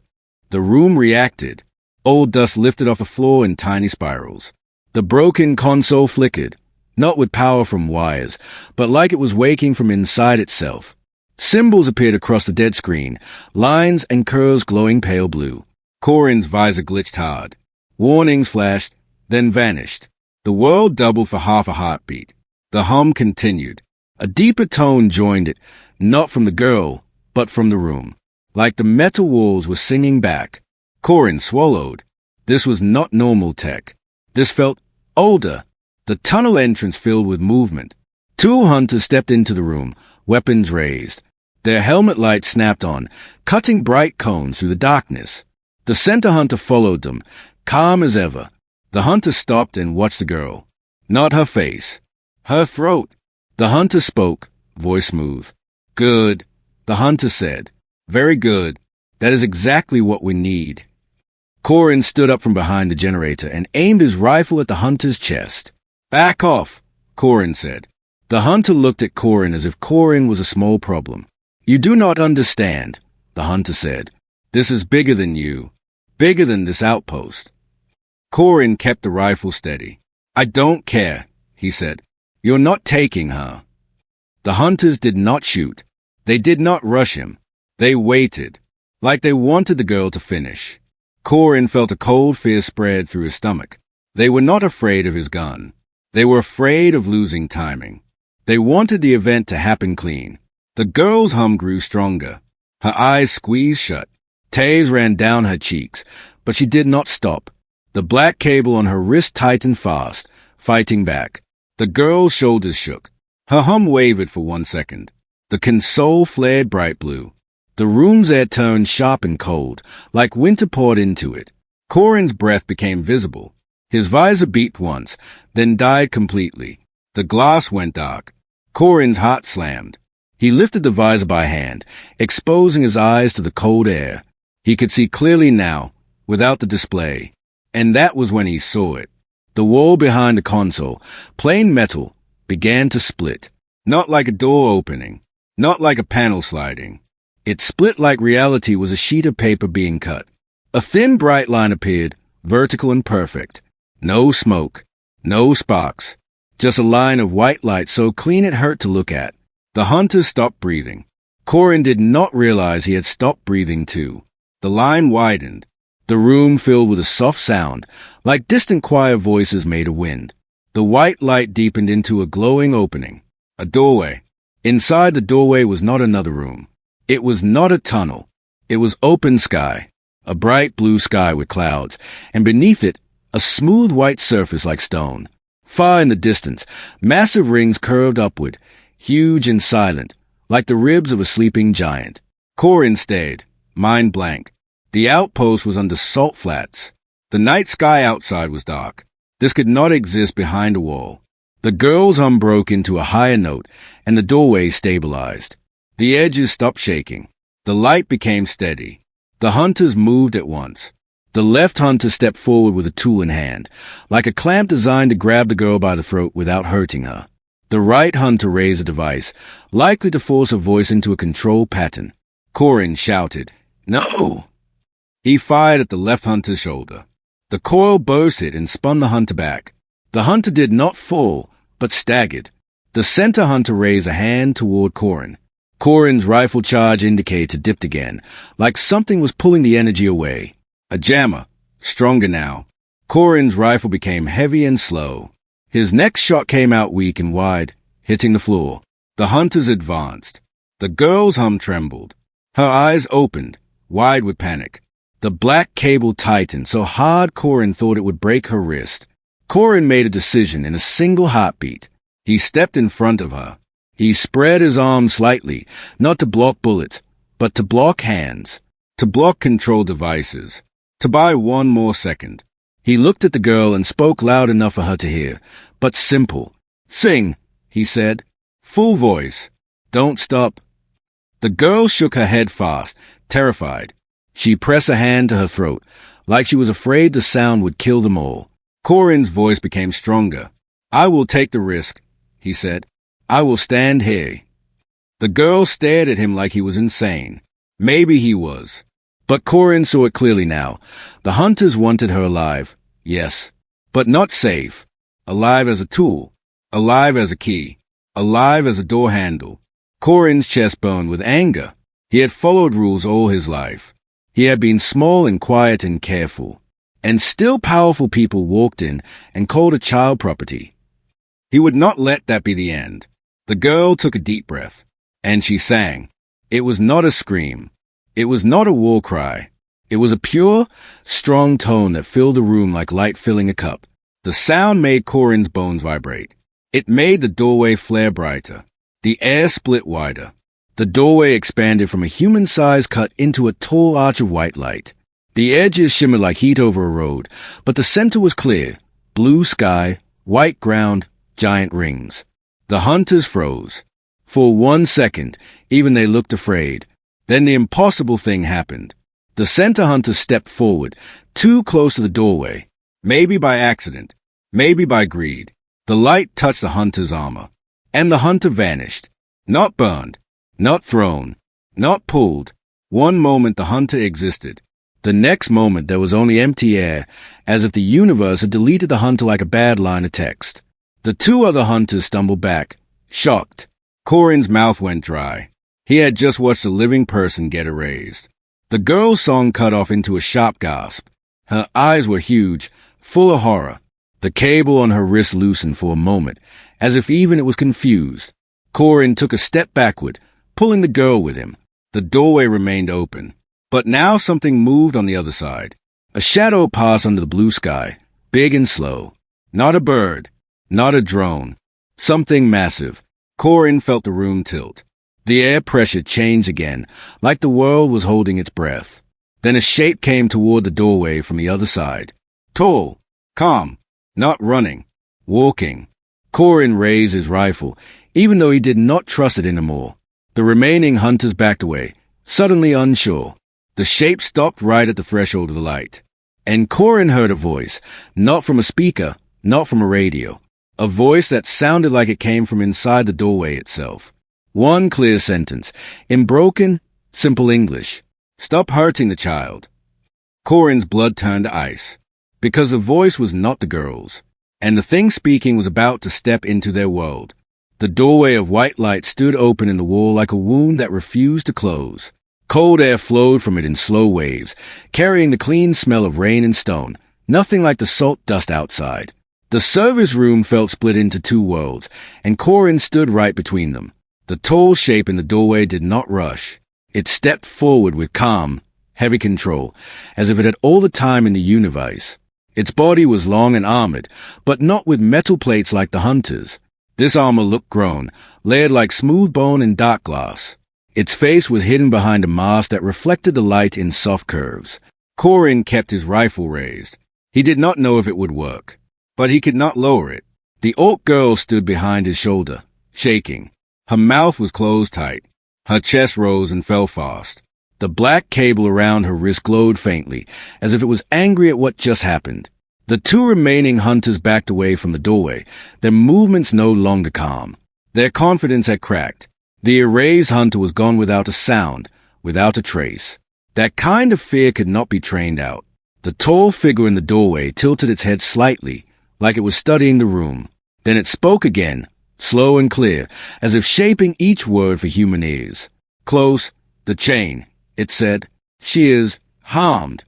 [SPEAKER 1] The room reacted. Old dust lifted off the floor in tiny spirals. The broken console flickered, not with power from wires, but like it was waking from inside itself. Symbols appeared across the dead screen, lines and curves glowing pale blue. Corin's visor glitched hard. Warnings flashed, then vanished. The world doubled for half a heartbeat. The hum continued. A deeper tone joined it, not from the girl, but from the room. Like the metal walls were singing back. Corin swallowed. This was not normal tech. This felt older. The tunnel entrance filled with movement. 2 hunters stepped into the room, weapons raised. Their helmet lights snapped on, cutting bright cones through the darkness. The center hunter followed them, calm as ever. The hunter stopped and watched the girl. Not her face. Her throat. The hunter spoke, voice smooth. Good, the hunter said. Very good. That is exactly what we need. Corin stood up from behind the generator and aimed his rifle at the hunter's chest. Back off, Corin said. The hunter looked at Corin as if Corin was a small problem. You do not understand, the hunter said. This is bigger than you. Bigger than this outpost. Corin kept the rifle steady. I don't care, he said. You're not taking her. The hunters did not shoot. They did not rush him. They waited, like they wanted the girl to finish. Corin felt a cold fear spread through his stomach. They were not afraid of his gun. They were afraid of losing timing. They wanted the event to happen clean. The girl's hum grew stronger. Her eyes squeezed shut. Tears ran down her cheeks, but she did not stop. The black cable on her wrist tightened fast, fighting back. The girl's shoulders shook. Her hum wavered for 1 second. The console flared bright blue. The room's air turned sharp and cold, like winter poured into it. Corin's breath became visible. His visor beeped once, then died completely. The glass went dark. Corin's heart slammed. He lifted the visor by hand, exposing his eyes to the cold air. He could see clearly now, without the display. And that was when he saw it. The wall behind the console, plain metal, began to split. Not like a door opening, not like a panel sliding. It split like reality was a sheet of paper being cut. A thin bright line appeared, vertical and perfect. No smoke, no sparks, just a line of white light so clean it hurt to look at. The hunters stopped breathing. Corin did not realize he had stopped breathing too. The line widened. The room filled with a soft sound, like distant choir voices made of wind. The white light deepened into a glowing opening. A doorway. Inside the doorway was not another room. It was not a tunnel. It was open sky. A bright blue sky with clouds, and beneath it, a smooth white surface like stone. Far in the distance, massive rings curved upward, huge and silent, like the ribs of a sleeping giant. Corin stared, mind blank. The outpost was under salt flats. The night sky outside was dark. This could not exist behind a wall. The girl's hum broke into a higher note, and the doorway stabilized. The edges stopped shaking. The light became steady. The hunters moved at once. The left hunter stepped forward with a tool in hand, like a clamp designed to grab the girl by the throat without hurting her. The right hunter raised a device, likely to force a voice into a control pattern. Corin shouted, "No!" He fired at the left hunter's shoulder. The coil bursted and spun the hunter back. The hunter did not fall, but staggered. The center hunter raised a hand toward Corin. Corin's rifle charge indicator dipped again, like something was pulling the energy away. A jammer, stronger now. Corin's rifle became heavy and slow. His next shot came out weak and wide, hitting the floor. The hunters advanced. The girl's hum trembled. Her eyes opened, wide with panic. The black cable tightened so hard Corin thought it would break her wrist. Corin made a decision in a single heartbeat. He stepped in front of her. He spread his arms slightly, not to block bullets, but to block hands, to block control devices, to buy one more second. He looked at the girl and spoke loud enough for her to hear, but simple. "Sing," he said. Full voice. "Don't stop." The girl shook her head fast, terrified. She pressed a hand to her throat, like she was afraid the sound would kill them all. Corin's voice became stronger. "I will take the risk," he said. "I will stand here." The girl stared at him like he was insane. Maybe he was. But Corin saw it clearly now. The hunters wanted her alive, yes, but not safe. Alive as a tool. Alive as a key. Alive as a door handle. Corin's chest burned with anger. He had followed rules all his life. He had been small and quiet and careful. And still powerful people walked in and called a child property. He would not let that be the end. The girl took a deep breath, and she sang. It was not a scream. It was not a war cry. It was a pure, strong tone that filled the room like light filling a cup. The sound made Corin's bones vibrate. It made the doorway flare brighter. The air split wider. The doorway expanded from a human-sized cut into a tall arch of white light. The edges shimmered like heat over a road, but the center was clear. Blue sky, white ground, giant rings. The hunters froze. For 1 second, even they looked afraid. Then the impossible thing happened. The center hunter stepped forward, too close to the doorway. Maybe by accident, maybe by greed. The light touched the hunter's armor, and the hunter vanished. Not burned, not thrown, not pulled. One moment the hunter existed. The next moment there was only empty air, as if the universe had deleted the hunter like a bad line of text. The two other hunters stumbled back, shocked. Corin's mouth went dry. He had just watched a living person get erased. The girl's song cut off into a sharp gasp. Her eyes were huge, full of horror. The cable on her wrist loosened for a moment, as if even it was confused. Corin took a step backward, pulling the girl with him. The doorway remained open. But now something moved on the other side. A shadow passed under the blue sky, big and slow. Not a bird. Not a drone. Something massive. Corin felt the room tilt. The air pressure changed again, like the world was holding its breath. Then a shape came toward the doorway from the other side. Tall, calm, not running, walking. Corin raised his rifle, even though he did not trust it anymore. The remaining hunters backed away, suddenly unsure. The shape stopped right at the threshold of the light. And Corin heard a voice, not from a speaker, not from a radio. A voice that sounded like it came from inside the doorway itself. One clear sentence, in broken, simple English. "Stop hurting the child." Corin's blood turned to ice, because the voice was not the girl's, and the thing speaking was about to step into their world. The doorway of white light stood open in the wall like a wound that refused to close. Cold air flowed from it in slow waves, carrying the clean smell of rain and stone, nothing like the salt dust outside. The service room felt split into two worlds, and Corin stood right between them. The tall shape in the doorway did not rush. It stepped forward with calm, heavy control, as if it had all the time in the universe. Its body was long and armored, but not with metal plates like the hunter's. This armor looked grown, layered like smooth bone and dark glass. Its face was hidden behind a mask that reflected the light in soft curves. Corin kept his rifle raised. He did not know if it would work, but he could not lower it. The orc girl stood behind his shoulder, shaking. Her mouth was closed tight. Her chest rose and fell fast. The black cable around her wrist glowed faintly, as if it was angry at what just happened. The two remaining hunters backed away from the doorway, their movements no longer calm. Their confidence had cracked. The erased hunter was gone without a sound, without a trace. That kind of fear could not be trained out. The tall figure in the doorway tilted its head slightly, like it was studying the room. Then it spoke again, slow and clear, as if shaping each word for human ears. Close, the chain, it said. She is harmed.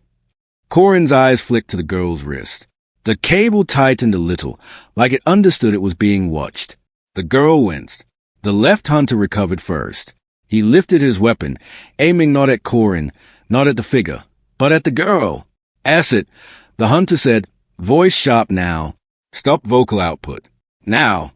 [SPEAKER 1] Corin's eyes flicked to the girl's wrist. The cable tightened a little, like it understood it was being watched. The girl winced. The left hunter recovered first. He lifted his weapon, aiming not at Corin, not at the figure, but at the girl. Acid, the hunter said, voice sharp now. Stop vocal output. Now.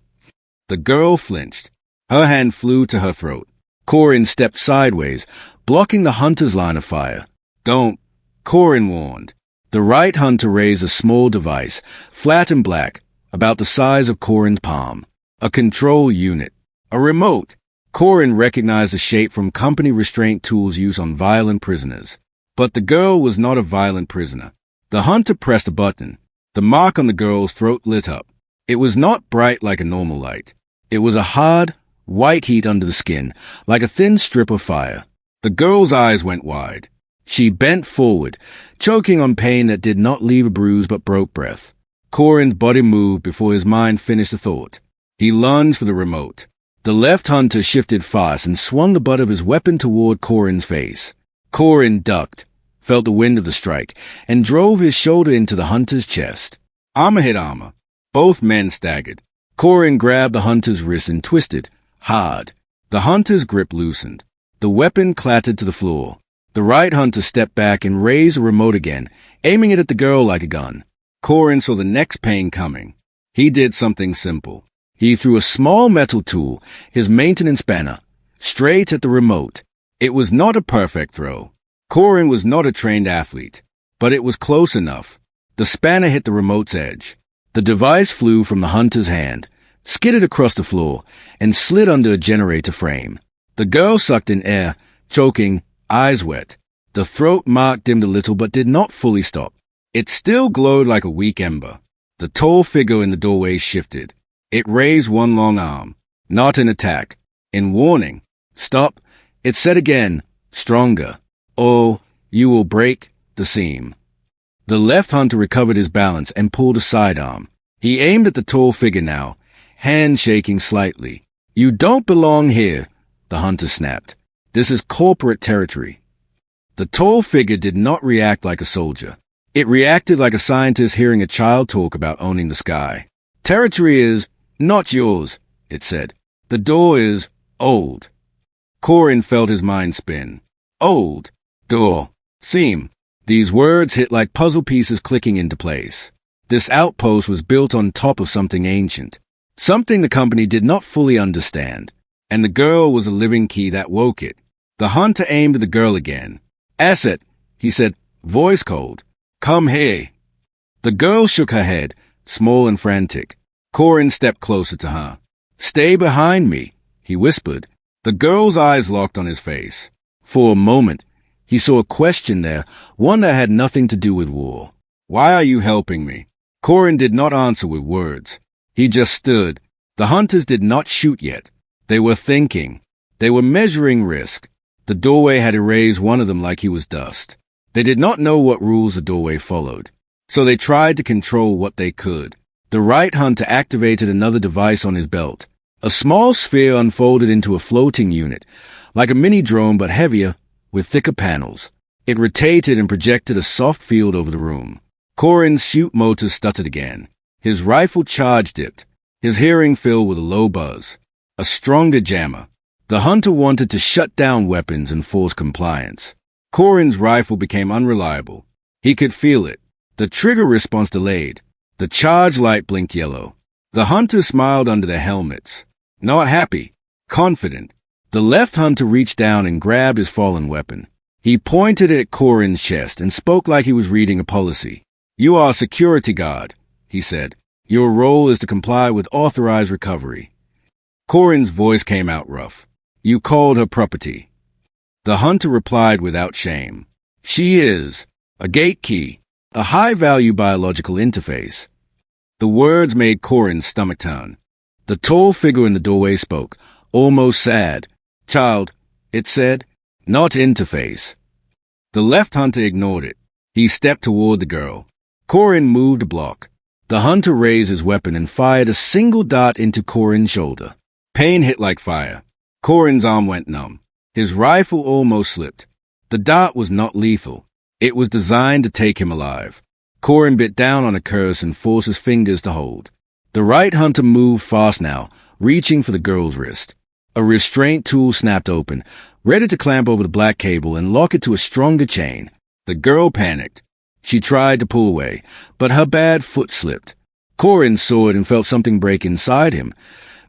[SPEAKER 1] The girl flinched. Her hand flew to her throat. Corin stepped sideways, blocking the hunter's line of fire. Don't, Corin warned. The right hunter raised a small device, flat and black, about the size of Corin's palm. A control unit. A remote. Corin recognized the shape from company restraint tools used on violent prisoners. But the girl was not a violent prisoner. The hunter pressed a button. The mark on the girl's throat lit up. It was not bright like a normal light. It was a hard, white heat under the skin, like a thin strip of fire. The girl's eyes went wide. She bent forward, choking on pain that did not leave a bruise but broke breath. Corin's body moved before his mind finished the thought. He lunged for the remote. The left hunter shifted fast and swung the butt of his weapon toward Corin's face. Corin ducked, felt the wind of the strike, and drove his shoulder into the hunter's chest. Armor hit armor. Both men staggered. Corin grabbed the hunter's wrist and twisted, hard. The hunter's grip loosened. The weapon clattered to the floor. The right hunter stepped back and raised the remote again, aiming it at the girl like a gun. Corin saw the next pain coming. He did something simple. He threw a small metal tool, his maintenance banner, straight at the remote. It was not a perfect throw. Corin was not a trained athlete, but it was close enough. The spanner hit the remote's edge. The device flew from the hunter's hand, skidded across the floor, and slid under a generator frame. The girl sucked in air, choking, eyes wet. The throat mark dimmed a little but did not fully stop. It still glowed like a weak ember. The tall figure in the doorway shifted. It raised one long arm, not in attack, in warning. Stop, it said again, stronger. Oh, you will break the seam. The left hunter recovered his balance and pulled a sidearm. He aimed at the tall figure now, hand shaking slightly. You don't belong here, the hunter snapped. This is corporate territory. The tall figure did not react like a soldier. It reacted like a scientist hearing a child talk about owning the sky. Territory is not yours, it said. The door is old. Corin felt his mind spin. Old. Door. Seam. These words hit like puzzle pieces clicking into place. This outpost was built on top of something ancient, something the company did not fully understand, and the girl was a living key that woke it. The hunter aimed at the girl again. Asset, he said, voice cold. Come here. The girl shook her head, small and frantic. Corin stepped closer to her. Stay behind me, he whispered. The girl's eyes locked on his face. For a moment, he saw a question there, one that had nothing to do with war. Why are you helping me? Corin did not answer with words. He just stood. The hunters did not shoot yet. They were thinking. They were measuring risk. The doorway had erased one of them like he was dust. They did not know what rules the doorway followed, so they tried to control what they could. The right hunter activated another device on his belt. A small sphere unfolded into a floating unit, like a mini drone but heavier, with thicker panels. It rotated and projected a soft field over the room. Corin's suit motors stuttered again. His rifle charge dipped, his hearing filled with a low buzz. A stronger jammer. The hunter wanted to shut down weapons and force compliance. Corin's rifle became unreliable. He could feel it. The trigger response delayed. The charge light blinked yellow. The hunters smiled under their helmets. Not happy, confident. The left hunter reached down and grabbed his fallen weapon. He pointed it at Corin's chest and spoke like he was reading a policy. "You are a security guard," he said. "Your role is to comply with authorized recovery." Corin's voice came out rough. "You called her property." The hunter replied without shame. "She is. A gate key. A high-value biological interface." The words made Corin's stomach turn. The tall figure in the doorway spoke, almost sad. "Child," it said, "not interface." The left hunter ignored it. He stepped toward the girl. Corin moved a block. The hunter raised his weapon and fired a single dart into Corin's shoulder. Pain hit like fire. Corin's arm went numb. His rifle almost slipped. The dart was not lethal. It was designed to take him alive. Corin bit down on a curse and forced his fingers to hold. The right hunter moved fast now, reaching for the girl's wrist. A restraint tool snapped open, ready to clamp over the black cable and lock it to a stronger chain. The girl panicked. She tried to pull away, but her bad foot slipped. Corin saw it and felt something break inside him.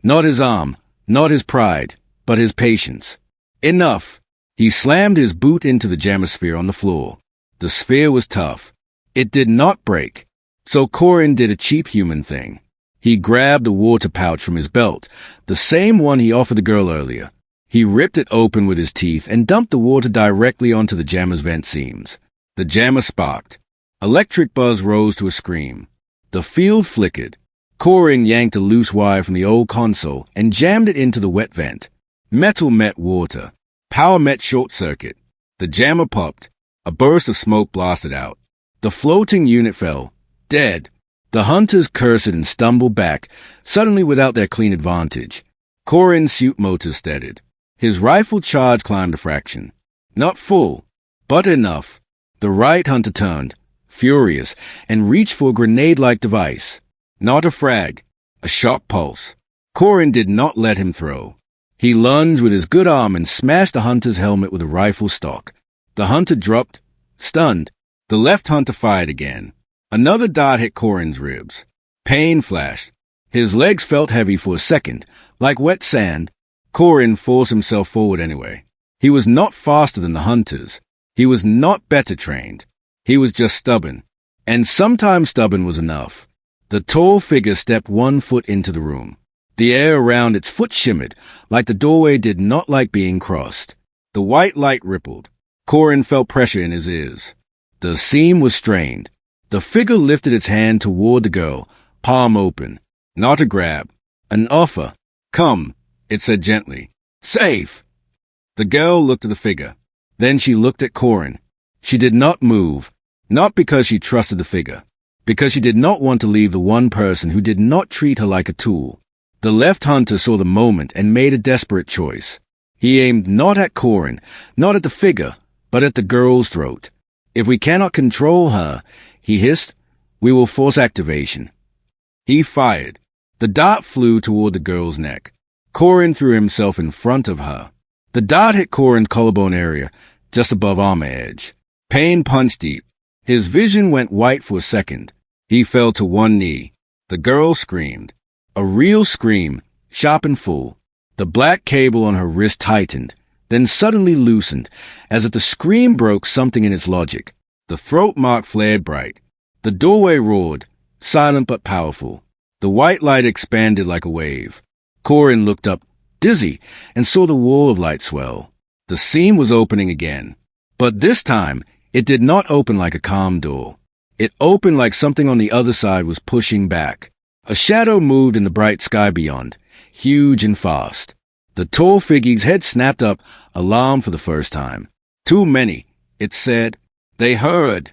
[SPEAKER 1] Not his arm, not his pride, but his patience. Enough! He slammed his boot into the jammosphere on the floor. The sphere was tough. It did not break. So Corin did a cheap human thing. He grabbed a water pouch from his belt, the same one he offered the girl earlier. He ripped it open with his teeth and dumped the water directly onto the jammer's vent seams. The jammer sparked. Electric buzz rose to a scream. The field flickered. Corin yanked a loose wire from the old console and jammed it into the wet vent. Metal met water. Power met short circuit. The jammer popped. A burst of smoke blasted out. The floating unit fell, dead. The hunters cursed and stumbled back, suddenly without their clean advantage. Corin's suit motors steadied. His rifle charge climbed a fraction. Not full, but enough. The right hunter turned, furious, and reached for a grenade-like device. Not a frag, a shock pulse. Corin did not let him throw. He lunged with his good arm and smashed the hunter's helmet with a rifle stock. The hunter dropped, stunned. The left hunter fired again. Another dart hit Corin's ribs. Pain flashed. His legs felt heavy for a second, like wet sand. Corin forced himself forward anyway. He was not faster than the hunters. He was not better trained. He was just stubborn. And sometimes stubborn was enough. The tall figure stepped 1 foot into the room. The air around its foot shimmered, like the doorway did not like being crossed. The white light rippled. Corin felt pressure in his ears. The seam was strained. The figure lifted its hand toward the girl, palm open. Not a grab. An offer. "Come," it said gently. "Safe." The girl looked at the figure. Then she looked at Corin. She did not move, not because she trusted the figure, because she did not want to leave the one person who did not treat her like a tool. The left hunter saw the moment and made a desperate choice. He aimed not at Corin, not at the figure, but at the girl's throat. "If we cannot control her," he hissed, "we will force activation." He fired. The dart flew toward the girl's neck. Corin threw himself in front of her. The dart hit Corin's collarbone area, just above armor edge. Pain punched deep. His vision went white for a second. He fell to one knee. The girl screamed. A real scream, sharp and full. The black cable on her wrist tightened, then suddenly loosened, as if the scream broke something in its logic. The throat mark flared bright. The doorway roared, silent but powerful. The white light expanded like a wave. Corin looked up, dizzy, and saw the wall of light swell. The seam was opening again. But this time, it did not open like a calm door. It opened like something on the other side was pushing back. A shadow moved in the bright sky beyond, huge and fast. The tall figure's head snapped up, alarmed for the first time. "Too many," it said. "They heard."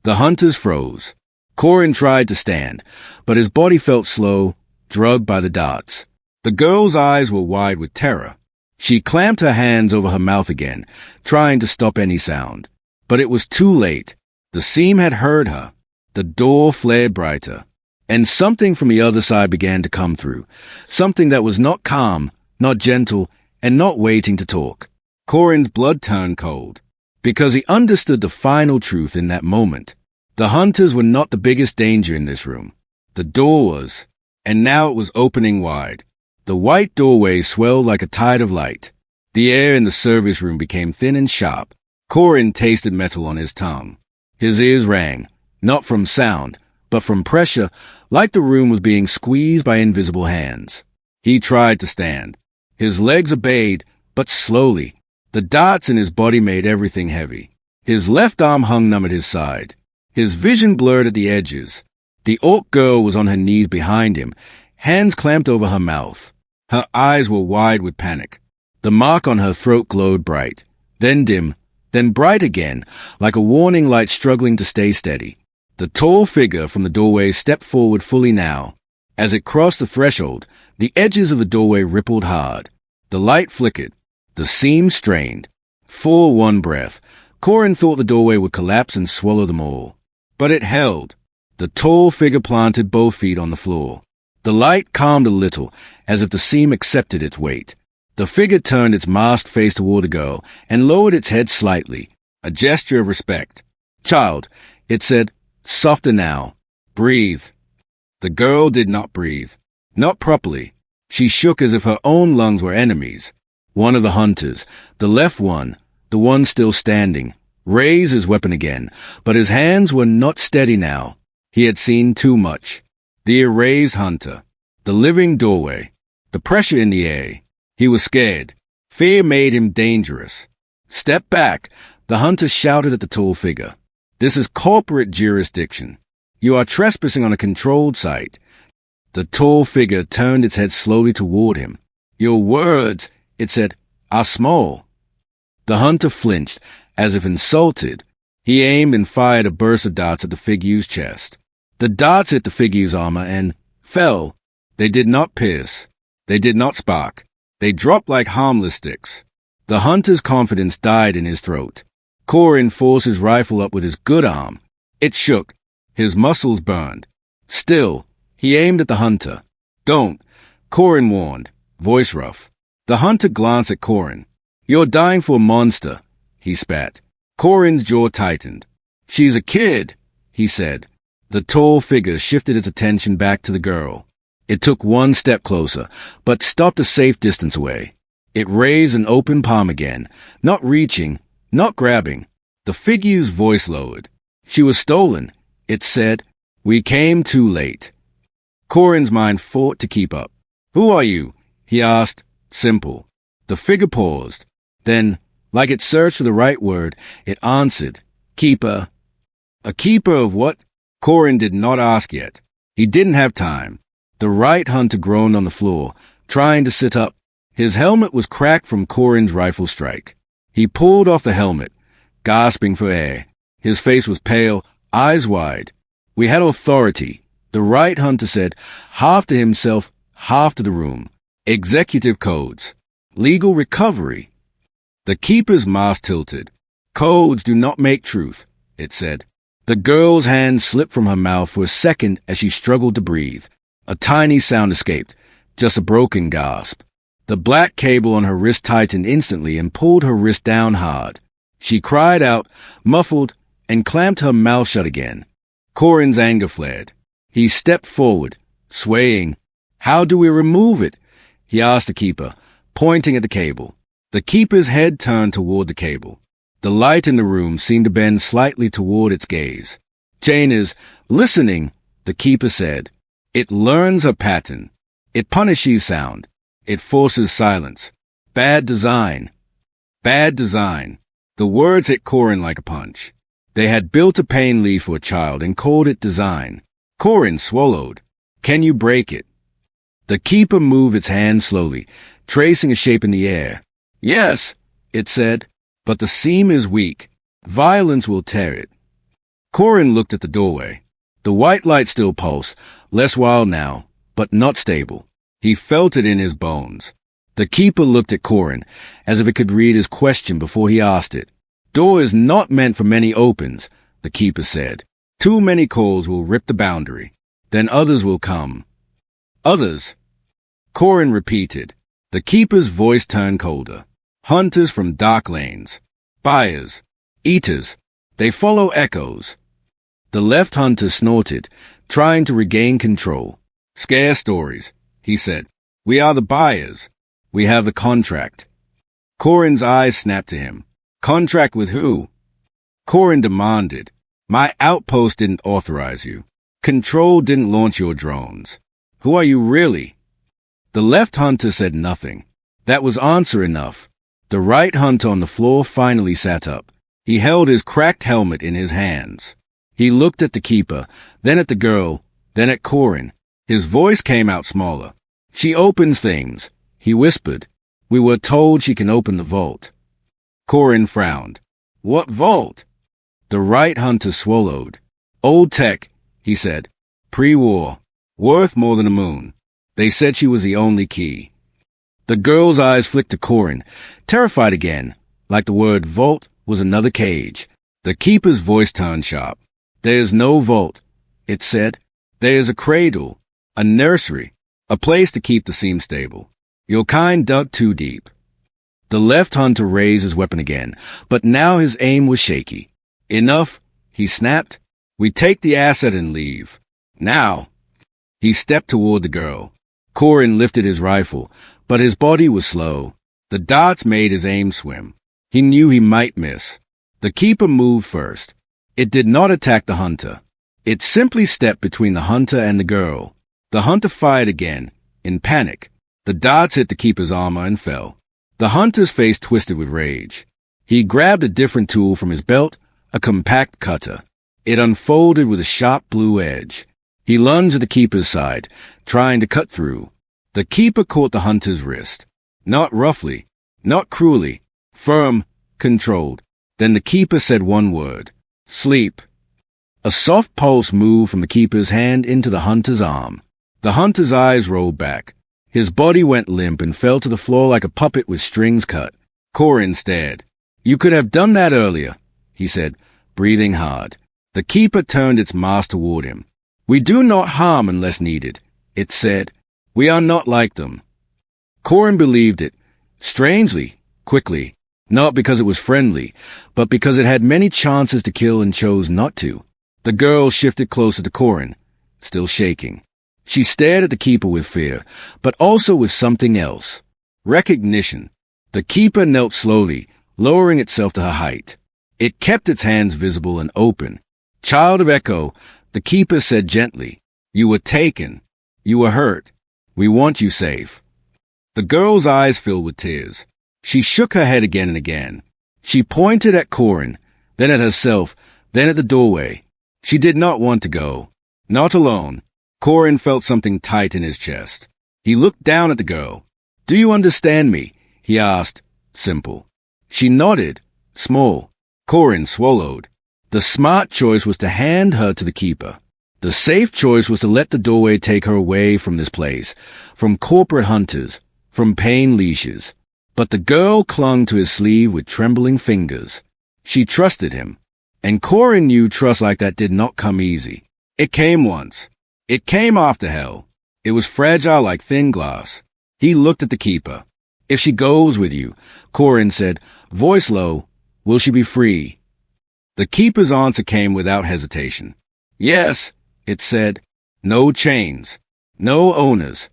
[SPEAKER 1] The hunters froze. Corin tried to stand, but his body felt slow, drugged by the darts. The girl's eyes were wide with terror. She clamped her hands over her mouth again, trying to stop any sound. But it was too late. The seam had heard her. The door flared brighter. And something from the other side began to come through. Something that was not calm, not gentle, and not waiting to talk. Corin's blood turned cold, because he understood the final truth in that moment. The hunters were not the biggest danger in this room. The door was, and now it was opening wide. The white doorway swelled like a tide of light. The air in the service room became thin and sharp. Corin tasted metal on his tongue. His ears rang, not from sound, but from pressure, like the room was being squeezed by invisible hands. He tried to stand. His legs obeyed, but slowly. The darts in his body made everything heavy. His left arm hung numb at his side. His vision blurred at the edges. The orc girl was on her knees behind him, hands clamped over her mouth. Her eyes were wide with panic. The mark on her throat glowed bright, then dim, then bright again, like a warning light struggling to stay steady. The tall figure from the doorway stepped forward fully now. As it crossed the threshold, the edges of the doorway rippled hard. The light flickered. The seams strained. For one breath, Corin thought the doorway would collapse and swallow them all. But it held. The tall figure planted both feet on the floor. The light calmed a little, as if the seam accepted its weight. The figure turned its masked face toward the girl and lowered its head slightly, a gesture of respect. "Child," it said, "softer now. Breathe." The girl did not breathe. Not properly. She shook as if her own lungs were enemies. One of the hunters, the left one, the one still standing, raised his weapon again, but his hands were not steady now. He had seen too much. The erased hunter. The living doorway. The pressure in the air. He was scared. Fear made him dangerous. "Step back," the hunter shouted at the tall figure. "This is corporate jurisdiction. You are trespassing on a controlled site." The tall figure turned its head slowly toward him. "Your words," it said, "are small." The hunter flinched, as if insulted. He aimed and fired a burst of darts at the figure's chest. The darts hit the figure's armor and fell. They did not pierce. They did not spark. They dropped like harmless sticks. The hunter's confidence died in his throat. Corin forced his rifle up with his good arm. It shook. His muscles burned. Still, he aimed at the hunter. "Don't," Corin warned, voice rough. The hunter glanced at Corin. "You're dying for a monster," he spat. Corin's jaw tightened. "She's a kid," he said. The tall figure shifted its attention back to the girl. It took one step closer, but stopped a safe distance away. It raised an open palm again, not reaching, not grabbing. The figure's voice lowered. "She was stolen," it said. "We came too late." Corin's mind fought to keep up. "Who are you?" he asked. Simple. The figure paused. Then, like it searched for the right word, it answered, "Keeper." "A keeper of what?" Corin did not ask yet. He didn't have time. The right hunter groaned on the floor, trying to sit up. His helmet was cracked from Corin's rifle strike. He pulled off the helmet, gasping for air. His face was pale, eyes wide. "We had authority," the right hunter said, half to himself, half to the room. "Executive codes. Legal recovery." The keeper's mask tilted. "Codes do not make truth," it said. The girl's hand slipped from her mouth for a second as she struggled to breathe. A tiny sound escaped, just a broken gasp. The black cable on her wrist tightened instantly and pulled her wrist down hard. She cried out, muffled, and clamped her mouth shut again. Corin's anger flared. He stepped forward, swaying. "How do we remove it?" he asked the keeper, pointing at the cable. The keeper's head turned toward the cable. The light in the room seemed to bend slightly toward its gaze. "Jane is listening," the keeper said. "It learns a pattern. It punishes sound. It forces silence. Bad design. Bad design." The words hit Corin like a punch. They had built a pain leaf for a child and called it design. Corin swallowed. "Can you break it?" The keeper moved its hand slowly, tracing a shape in the air. "Yes," it said, "but the seam is weak. Violence will tear it." Corin looked at the doorway. The white light still pulsed, less wild now, but not stable. He felt it in his bones. The keeper looked at Corin, as if it could read his question before he asked it. "Door is not meant for many opens," the keeper said. "Too many calls will rip the boundary. Then others will come." "Others?" Corin repeated. The keeper's voice turned colder. "Hunters from dark lanes. Buyers. Eaters. They follow echoes." The left hunter snorted, trying to regain control. Scare stories, he said. We are the buyers. We have the contract. Corin's eyes snapped to him. Contract with who? Corin demanded. My outpost didn't authorize you. Control didn't launch your drones. Who are you really? The left hunter said nothing. That was answer enough. The right hunter on the floor finally sat up. He held his cracked helmet in his hands. He looked at the keeper, then at the girl, then at Corin. His voice came out smaller. She opens things, he whispered. We were told she can open the vault. Corin frowned. What vault? The right hunter swallowed. Old tech, he said. Pre-war. Worth more than a moon. They said she was the only key. The girl's eyes flicked to Corin, terrified again, like the word vault was another cage. The keeper's voice turned sharp. There's no vault, it said. There's a cradle, a nursery, a place to keep the seam stable. Your kind dug too deep. The left hunter raised his weapon again, but now his aim was shaky. Enough, he snapped. We take the asset and leave. Now. He stepped toward the girl. Corin lifted his rifle, but his body was slow. The dots made his aim swim. He knew he might miss. The keeper moved first. It did not attack the hunter. It simply stepped between the hunter and the girl. The hunter fired again, in panic. The dots hit the keeper's armor and fell. The hunter's face twisted with rage. He grabbed a different tool from his belt, a compact cutter. It unfolded with a sharp blue edge. He lunged at the keeper's side, trying to cut through. The keeper caught the hunter's wrist. Not roughly, not cruelly, firm, controlled. Then the keeper said one word. Sleep. A soft pulse moved from the keeper's hand into the hunter's arm. The hunter's eyes rolled back. His body went limp and fell to the floor like a puppet with strings cut. Corin stared. You could have done that earlier, he said, breathing hard. The keeper turned its mask toward him. We do not harm unless needed, it said. We are not like them. Corin believed it, strangely, quickly, not because it was friendly, but because it had many chances to kill and chose not to. The girl shifted closer to Corin, still shaking. She stared at the keeper with fear, but also with something else. Recognition. The keeper knelt slowly, lowering itself to her height. It kept its hands visible and open. Child of Echo, the keeper said gently, you were taken. You were hurt. We want you safe. The girl's eyes filled with tears. She shook her head again and again. She pointed at Corin, then at herself, then at the doorway. She did not want to go. Not alone. Corin felt something tight in his chest. He looked down at the girl. Do you understand me? He asked. Simple. She nodded. Small. Corin swallowed. The smart choice was to hand her to the keeper. The safe choice was to let the doorway take her away from this place, from corporate hunters, from pain leashes. But the girl clung to his sleeve with trembling fingers. She trusted him. And Corin knew trust like that did not come easy. It came once. It came after hell. It was fragile like thin glass. He looked at the keeper. If she goes with you, Corin said, voice low, will she be free? The keeper's answer came without hesitation. Yes, it said. No chains. No owners.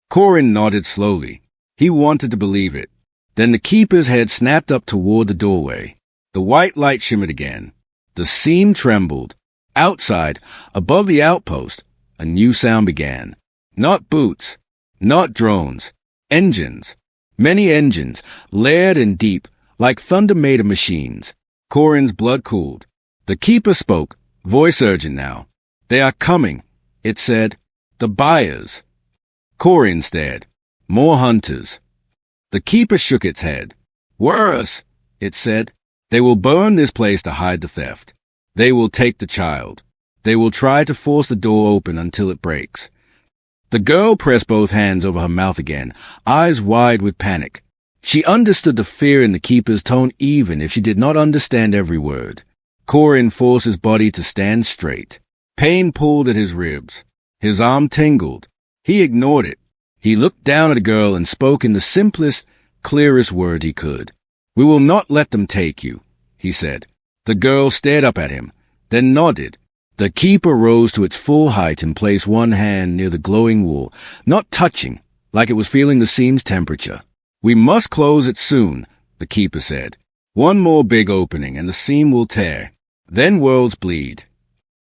[SPEAKER 1] Corin nodded slowly. He wanted to believe it. Then the keeper's head snapped up toward the doorway. The white light shimmered again. The seam trembled. Outside, above the outpost, a new sound began. Not boots. Not drones. Engines. Many engines, layered and deep, like thunder made of machines. Corin's blood cooled. The keeper spoke, voice urgent now. They are coming, it said. The buyers. Corin stared. More hunters. The keeper shook its head. Worse, it said. They will burn this place to hide the theft. They will take the child. They will try to force the door open until it breaks. The girl pressed both hands over her mouth again, eyes wide with panic. She understood the fear in the keeper's tone even if she did not understand every word. Corin forced his body to stand straight. Pain pulled at his ribs. His arm tingled. He ignored it. He looked down at the girl and spoke in the simplest, clearest words he could. We will not let them take you, he said. The girl stared up at him, then nodded. The keeper rose to its full height and placed one hand near the glowing wall, not touching, like it was feeling the seam's temperature. "We must close it soon," the keeper said. "One more big opening and the seam will tear. Then worlds bleed."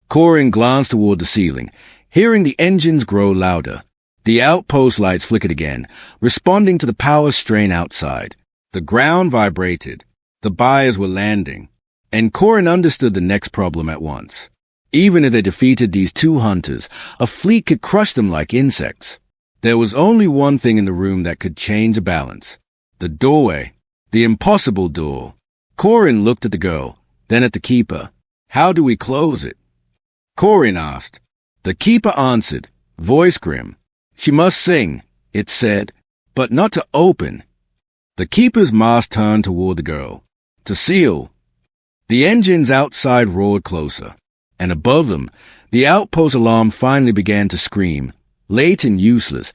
[SPEAKER 1] Corin glanced toward the ceiling, hearing the engines grow louder. The outpost lights flickered again, responding to the power strain outside. The ground vibrated. The buyers were landing. And Corin understood the next problem at once. Even if they defeated these two hunters, a fleet could crush them like insects. There was only one thing in the room that could change the balance. The doorway. The impossible door. Corin looked at the girl, then at the keeper. "How do we close it?" Corin asked. The keeper answered, voice grim. "She must sing," it said, "but not to open." The keeper's mask turned toward the girl. "To seal." The engines outside roared closer, and above them, the outpost alarm finally began to scream, late and useless,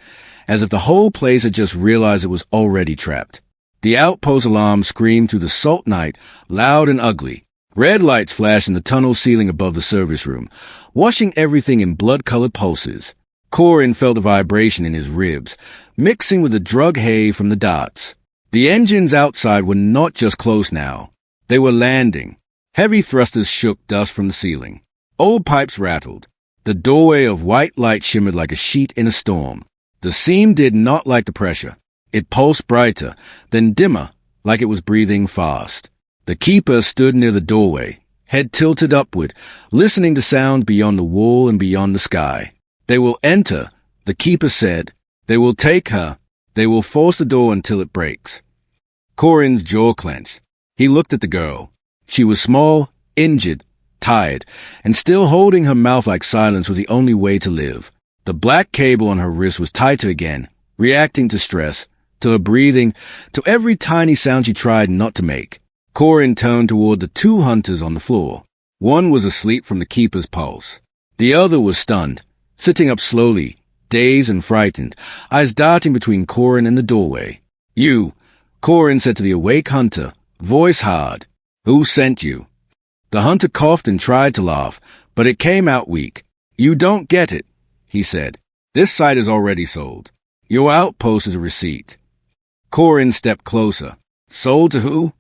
[SPEAKER 1] as if the whole place had just realized it was already trapped. The outpost alarm screamed through the salt night, loud and ugly. Red lights flashed in the tunnel ceiling above the service room, washing everything in blood-colored pulses. Corin felt the vibration in his ribs, mixing with the drug hay from the darts. The engines outside were not just close now. They were landing. Heavy thrusters shook dust from the ceiling. Old pipes rattled. The doorway of white light shimmered like a sheet in a storm. The seam did not like the pressure. It pulsed brighter, then dimmer, like it was breathing fast. The keeper stood near the doorway, head tilted upward, listening to sound beyond the wall and beyond the sky. "They will enter," the keeper said. "They will take her. They will force the door until it breaks." Corin's jaw clenched. He looked at the girl. She was small, injured, tired, and still holding her mouth like silence was the only way to live. The black cable on her wrist was tighter again, reacting to stress, to her breathing, to every tiny sound she tried not to make. Corin turned toward the two hunters on the floor. One was asleep from the keeper's pulse. The other was stunned, sitting up slowly, dazed and frightened, eyes darting between Corin and the doorway. "You," Corin said to the awake hunter, voice hard. "Who sent you?" The hunter coughed and tried to laugh, but it came out weak. "You don't get it," he said. "This site is already sold. Your outpost is a receipt." Corin stepped closer. "Sold to who?"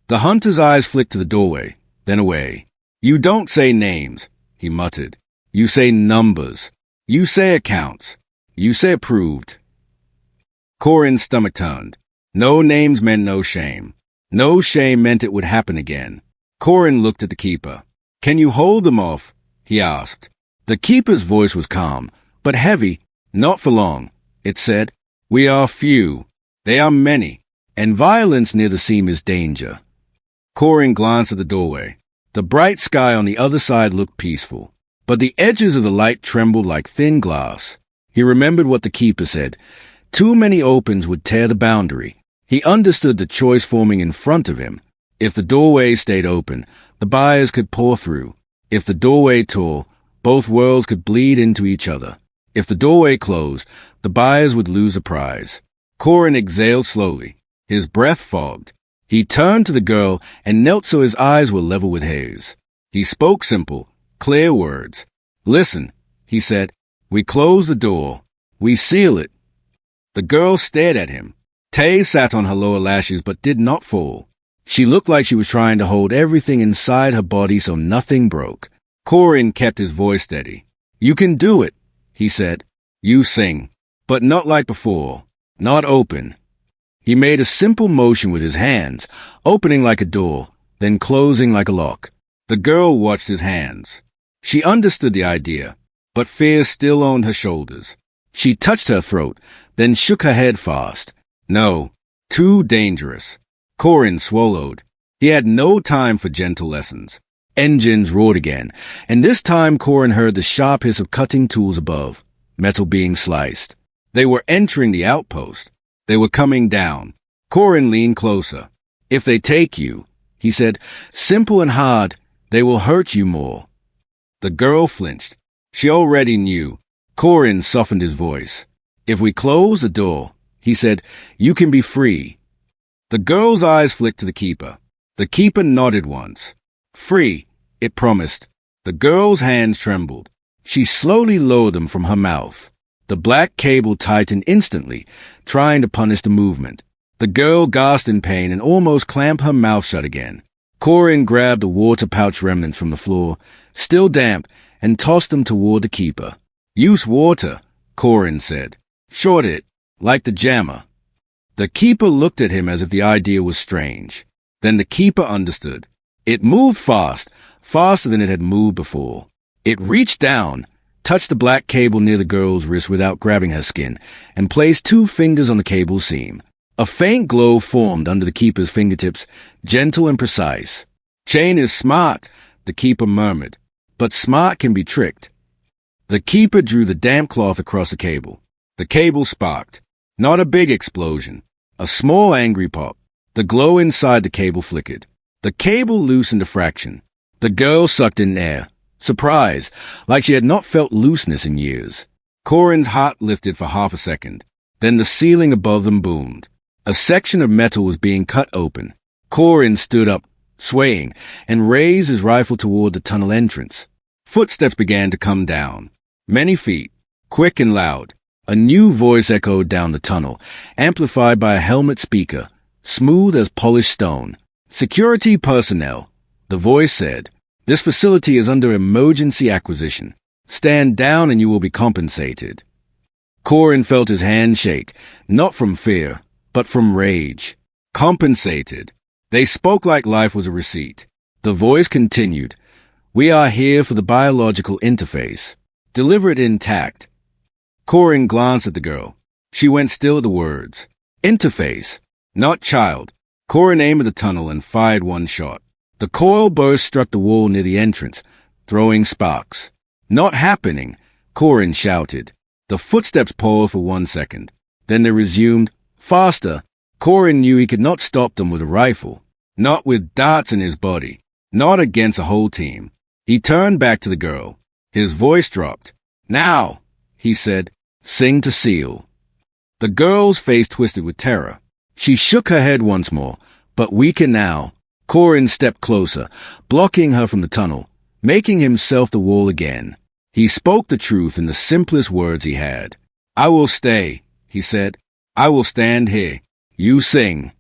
[SPEAKER 1] The hunter's eyes flicked to the doorway, then away. "You don't say names," he muttered. "You say numbers. You say accounts. You say approved." Corin's stomach turned. No names meant no shame. No shame meant it would happen again. Corin looked at the keeper. "Can you hold them off?" he asked. The keeper's voice was calm, but heavy. "Not for long," it said. "We are few. They are many, and violence near the seam is danger." Corin glanced at the doorway. The bright sky on the other side looked peaceful, but the edges of the light trembled like thin glass. He remembered what the keeper said. Too many opens would tear the boundary. He understood the choice forming in front of him. If the doorway stayed open, the buyers could pour through. If the doorway tore, both worlds could bleed into each other. If the doorway closed, the buyers would lose a prize. Corin exhaled slowly. His breath fogged. He turned to the girl and knelt so his eyes were level with hers. He spoke simple, clear words. "Listen," he said. "We close the door. We seal it." The girl stared at him. Tears sat on her lower lashes but did not fall. She looked like she was trying to hold everything inside her body so nothing broke. Corin kept his voice steady. "You can do it," he said. "You sing, but not like before. Not open." He made a simple motion with his hands, opening like a door, then closing like a lock. The girl watched his hands. She understood the idea, but fear still owned her shoulders. She touched her throat, then shook her head fast. No, too dangerous. Corin swallowed. He had no time for gentle lessons. Engines roared again, and this time Corin heard the sharp hiss of cutting tools above, metal being sliced. They were entering the outpost. They were coming down. Corin leaned closer. "If they take you," he said, "simple and hard, they will hurt you more." The girl flinched. She already knew. Corin softened his voice. "If we close the door," he said, "you can be free." The girl's eyes flicked to the keeper. The keeper nodded once. "Free," it promised. The girl's hands trembled. She slowly lowered them from her mouth. The black cable tightened instantly, trying to punish the movement. The girl gasped in pain and almost clamped her mouth shut again. Corin grabbed the water pouch remnants from the floor, still damp, and tossed them toward the keeper. "Use water," Corin said. "Short it, like the jammer." The keeper looked at him as if the idea was strange. Then the keeper understood. It moved fast, faster than it had moved before. It reached down, touched the black cable near the girl's wrist without grabbing her skin, and placed 2 fingers on the cable seam. A faint glow formed under the keeper's fingertips, gentle and precise. "Chain is smart," the keeper murmured, "but smart can be tricked." The keeper drew the damp cloth across the cable. The cable sparked. Not a big explosion. A small angry pop. The glow inside the cable flickered. The cable loosened a fraction. The girl sucked in air, surprised, like she had not felt looseness in years. Corin's heart lifted for half a second. Then the ceiling above them boomed. A section of metal was being cut open. Corin stood up, swaying, and raised his rifle toward the tunnel entrance. Footsteps began to come down. Many feet, quick and loud. A new voice echoed down the tunnel, amplified by a helmet speaker, smooth as polished stone. "Security personnel," the voice said. "This facility is under emergency acquisition. Stand down and you will be compensated." Corin felt his hand shake, not from fear, but from rage. Compensated. They spoke like life was a receipt. The voice continued. "We are here for the biological interface. Deliver it intact." Corin glanced at the girl. She went still at the words. Interface, not child. Corin aimed at the tunnel and fired 1 shot. The coil burst struck the wall near the entrance, throwing sparks. "Not happening," Corin shouted. The footsteps paused for 1 second. Then they resumed. Faster. Corin knew he could not stop them with a rifle. Not with darts in his body. Not against a whole team. He turned back to the girl. His voice dropped. "Now," he said. "Sing to seal." The girl's face twisted with terror. She shook her head once more, but weaker now. Corin stepped closer, blocking her from the tunnel, making himself the wall again. He spoke the truth in the simplest words he had. "I will stay," he said. "I will stand here. You sing."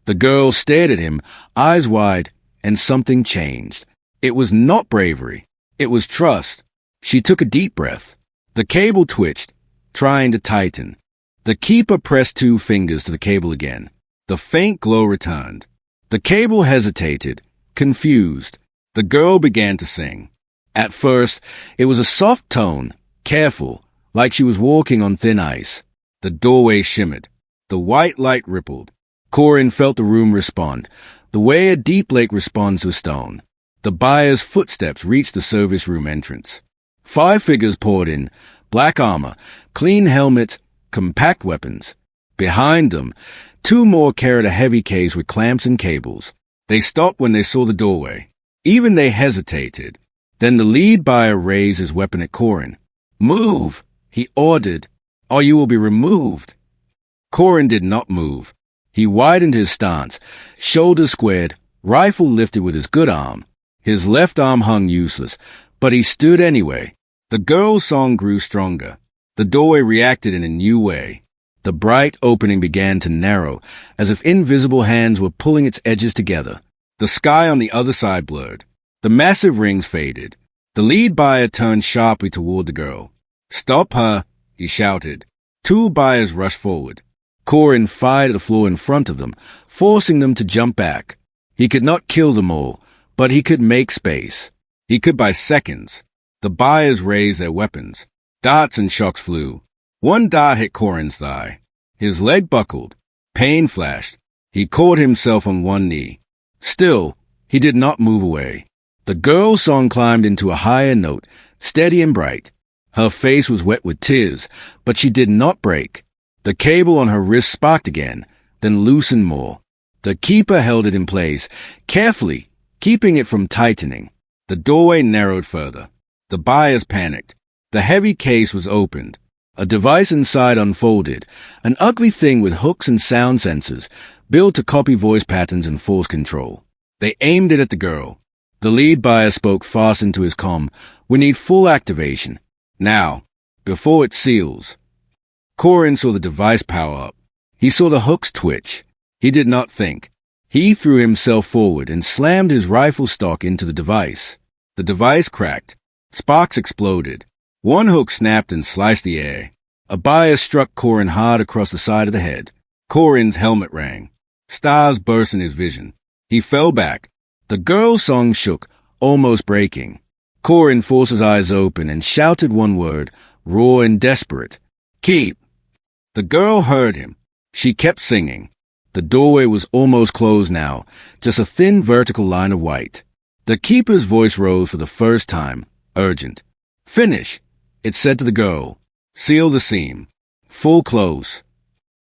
[SPEAKER 1] The girl stared at him, eyes wide, and something changed. It was not bravery. It was trust. She took a deep breath. The cable twitched, trying to tighten. The keeper pressed 2 fingers to the cable again. The faint glow returned. The cable hesitated, confused. The girl began to sing. At first, it was a soft tone, careful, like she was walking on thin ice. The doorway shimmered. The white light rippled. Corin felt the room respond, the way a deep lake responds to a stone. The buyer's footsteps reached the service room entrance. 5 figures poured in, black armor, clean helmets, compact weapons. Behind them, 2 more carried a heavy case with clamps and cables. They stopped when they saw the doorway. Even they hesitated. Then the lead buyer raised his weapon at Corin. "Move," he ordered, "or you will be removed." Corin did not move. He widened his stance, shoulders squared, rifle lifted with his good arm. His left arm hung useless, but he stood anyway. The girl's song grew stronger. The doorway reacted in a new way. The bright opening began to narrow, as if invisible hands were pulling its edges together. The sky on the other side blurred. The massive rings faded. The lead buyer turned sharply toward the girl. "Stop her," he shouted. 2 buyers rushed forward. Corin fired at the floor in front of them, forcing them to jump back. He could not kill them all, but he could make space. He could by seconds. The buyers raised their weapons. Darts and shocks flew. 1 dart hit Corin's thigh. His leg buckled. Pain flashed. He caught himself on 1 knee. Still, he did not move away. The girl's song climbed into a higher note, steady and bright. Her face was wet with tears, but she did not break. The cable on her wrist sparked again, then loosened more. The keeper held it in place, carefully, keeping it from tightening. The doorway narrowed further. The buyers panicked. The heavy case was opened. A device inside unfolded, an ugly thing with hooks and sound sensors, built to copy voice patterns and force control. They aimed it at the girl. The lead buyer spoke fast into his comm. We need full activation. Now, before it seals. Corin saw the device power up. He saw the hooks twitch. He did not think. He threw himself forward and slammed his rifle stock into the device. The device cracked. Sparks exploded. One hook snapped and sliced the air. A bias struck Corin hard across the side of the head. Corin's helmet rang. Stars burst in his vision. He fell back. The girl's song shook, almost breaking. Corin forced his eyes open and shouted one word, raw and desperate. Keep! The girl heard him. She kept singing. The doorway was almost closed now, just a thin vertical line of white. The keeper's voice rose for the first time, urgent. Finish, it said to the girl. Seal the seam. Full close.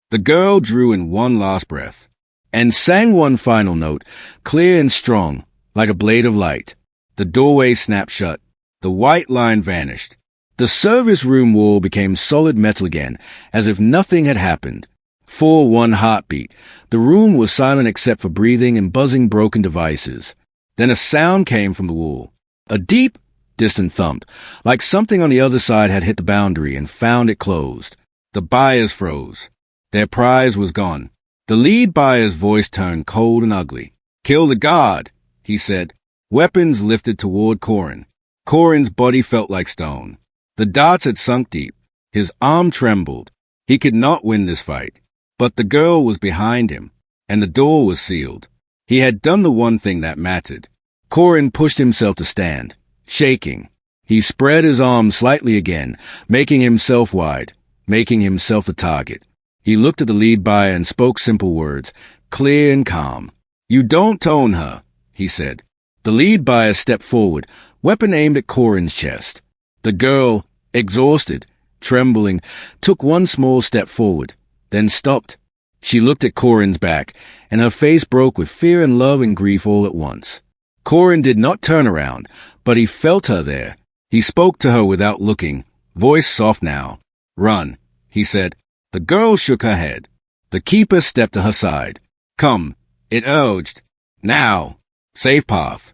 [SPEAKER 1] The girl drew in one last breath and sang one final note, clear and strong, like a blade of light. The doorway snapped shut. The white line vanished. The service room wall became solid metal again, as if nothing had happened. For one heartbeat, the room was silent except for breathing and buzzing broken devices. Then a sound came from the wall. A deep, distant thump, like something on the other side had hit the boundary and found it closed. The buyers froze. Their prize was gone. The lead buyer's voice turned cold and ugly. Kill the guard, he said. Weapons lifted toward Corin. Corin's body felt like stone. The darts had sunk deep. His arm trembled. He could not win this fight. But the girl was behind him, and the door was sealed. He had done the one thing that mattered. Corin pushed himself to stand, shaking. He spread his arms slightly again, making himself wide, making himself a target. He looked at the lead buyer and spoke simple words, clear and calm. You don't tone her, he said. The lead buyer stepped forward, weapon aimed at Corin's chest. The girl, exhausted, trembling, took one small step forward, then stopped. She looked at Corin's back, and her face broke with fear and love and grief all at once. Corin did not turn around, but he felt her there. He spoke to her without looking, voice soft now. Run, he said. The girl shook her head. The keeper stepped to her side. Come, it urged. Now, safe path.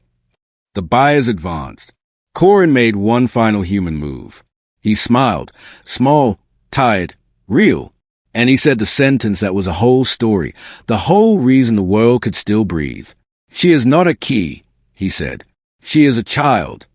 [SPEAKER 1] The buyers advanced. Corin made one final human move. He smiled, small, tired, real, and he said the sentence that was a whole story, the whole reason the world could still breathe. She is not a key, he said. She is a child.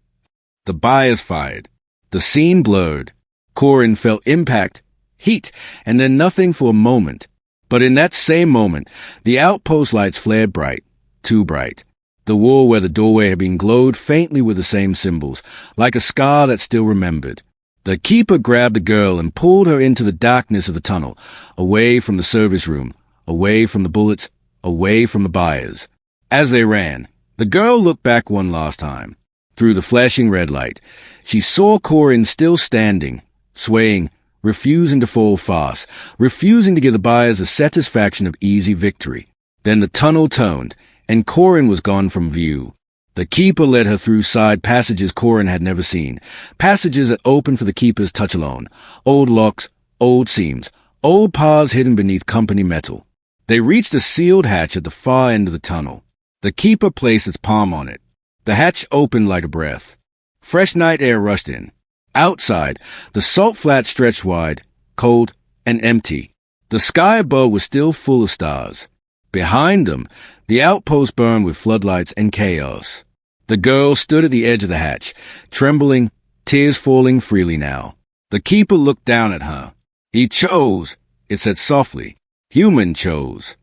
[SPEAKER 1] The buyers fired. The scene blurred. Corin felt impact, heat, and then nothing for a moment. But in that same moment, the outpost lights flared bright, too bright. The wall where the doorway had been glowed faintly with the same symbols, like a scar that still remembered. The keeper grabbed the girl and pulled her into the darkness of the tunnel, away from the service room, away from the bullets, away from the buyers. As they ran, the girl looked back one last time. Through the flashing red light, she saw Corin still standing, swaying, refusing to fall fast, refusing to give the buyers a satisfaction of easy victory. Then the tunnel turned, and Corin was gone from view. The keeper led her through side passages Corin had never seen, passages that opened for the keeper's touch alone, old locks, old seams, old paths hidden beneath company metal. They reached a sealed hatch at the far end of the tunnel. The keeper placed its palm on it. The hatch opened like a breath. Fresh night air rushed in. Outside, the salt flats stretched wide, cold, and empty. The sky above was still full of stars. Behind them, the outpost burned with floodlights and chaos. The girl stood at the edge of the hatch, trembling, tears falling freely now. The keeper looked down at her. He chose, it said softly. Human chose.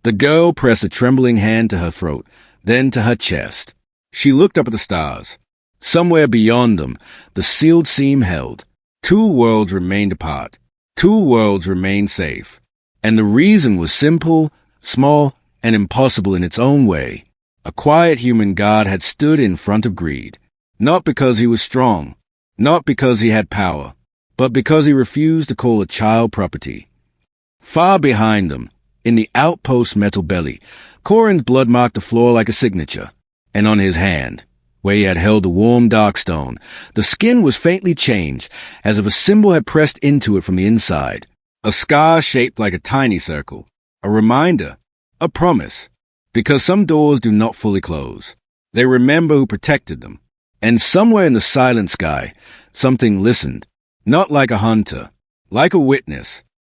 [SPEAKER 1] The girl pressed a trembling hand to her throat, then to her chest. She looked up at the stars. Somewhere beyond them, the sealed seam held. Two worlds remained apart. Two worlds remained safe. And the reason was simple, small, and impossible in its own way. A quiet human god had stood in front of greed. Not because he was strong, not because he had power, but because he refused to call a child property. Far behind them, in the outpost metal belly, Corin's blood marked the floor like a signature, and on his hand, where he had held the warm dark stone, the skin was faintly changed, as if a symbol had pressed into it from the inside. A scar shaped like a tiny circle, a reminder, a promise, because some doors do not fully close. They remember who protected them. And somewhere in the silent sky, something listened, not like a hunter, like a witness.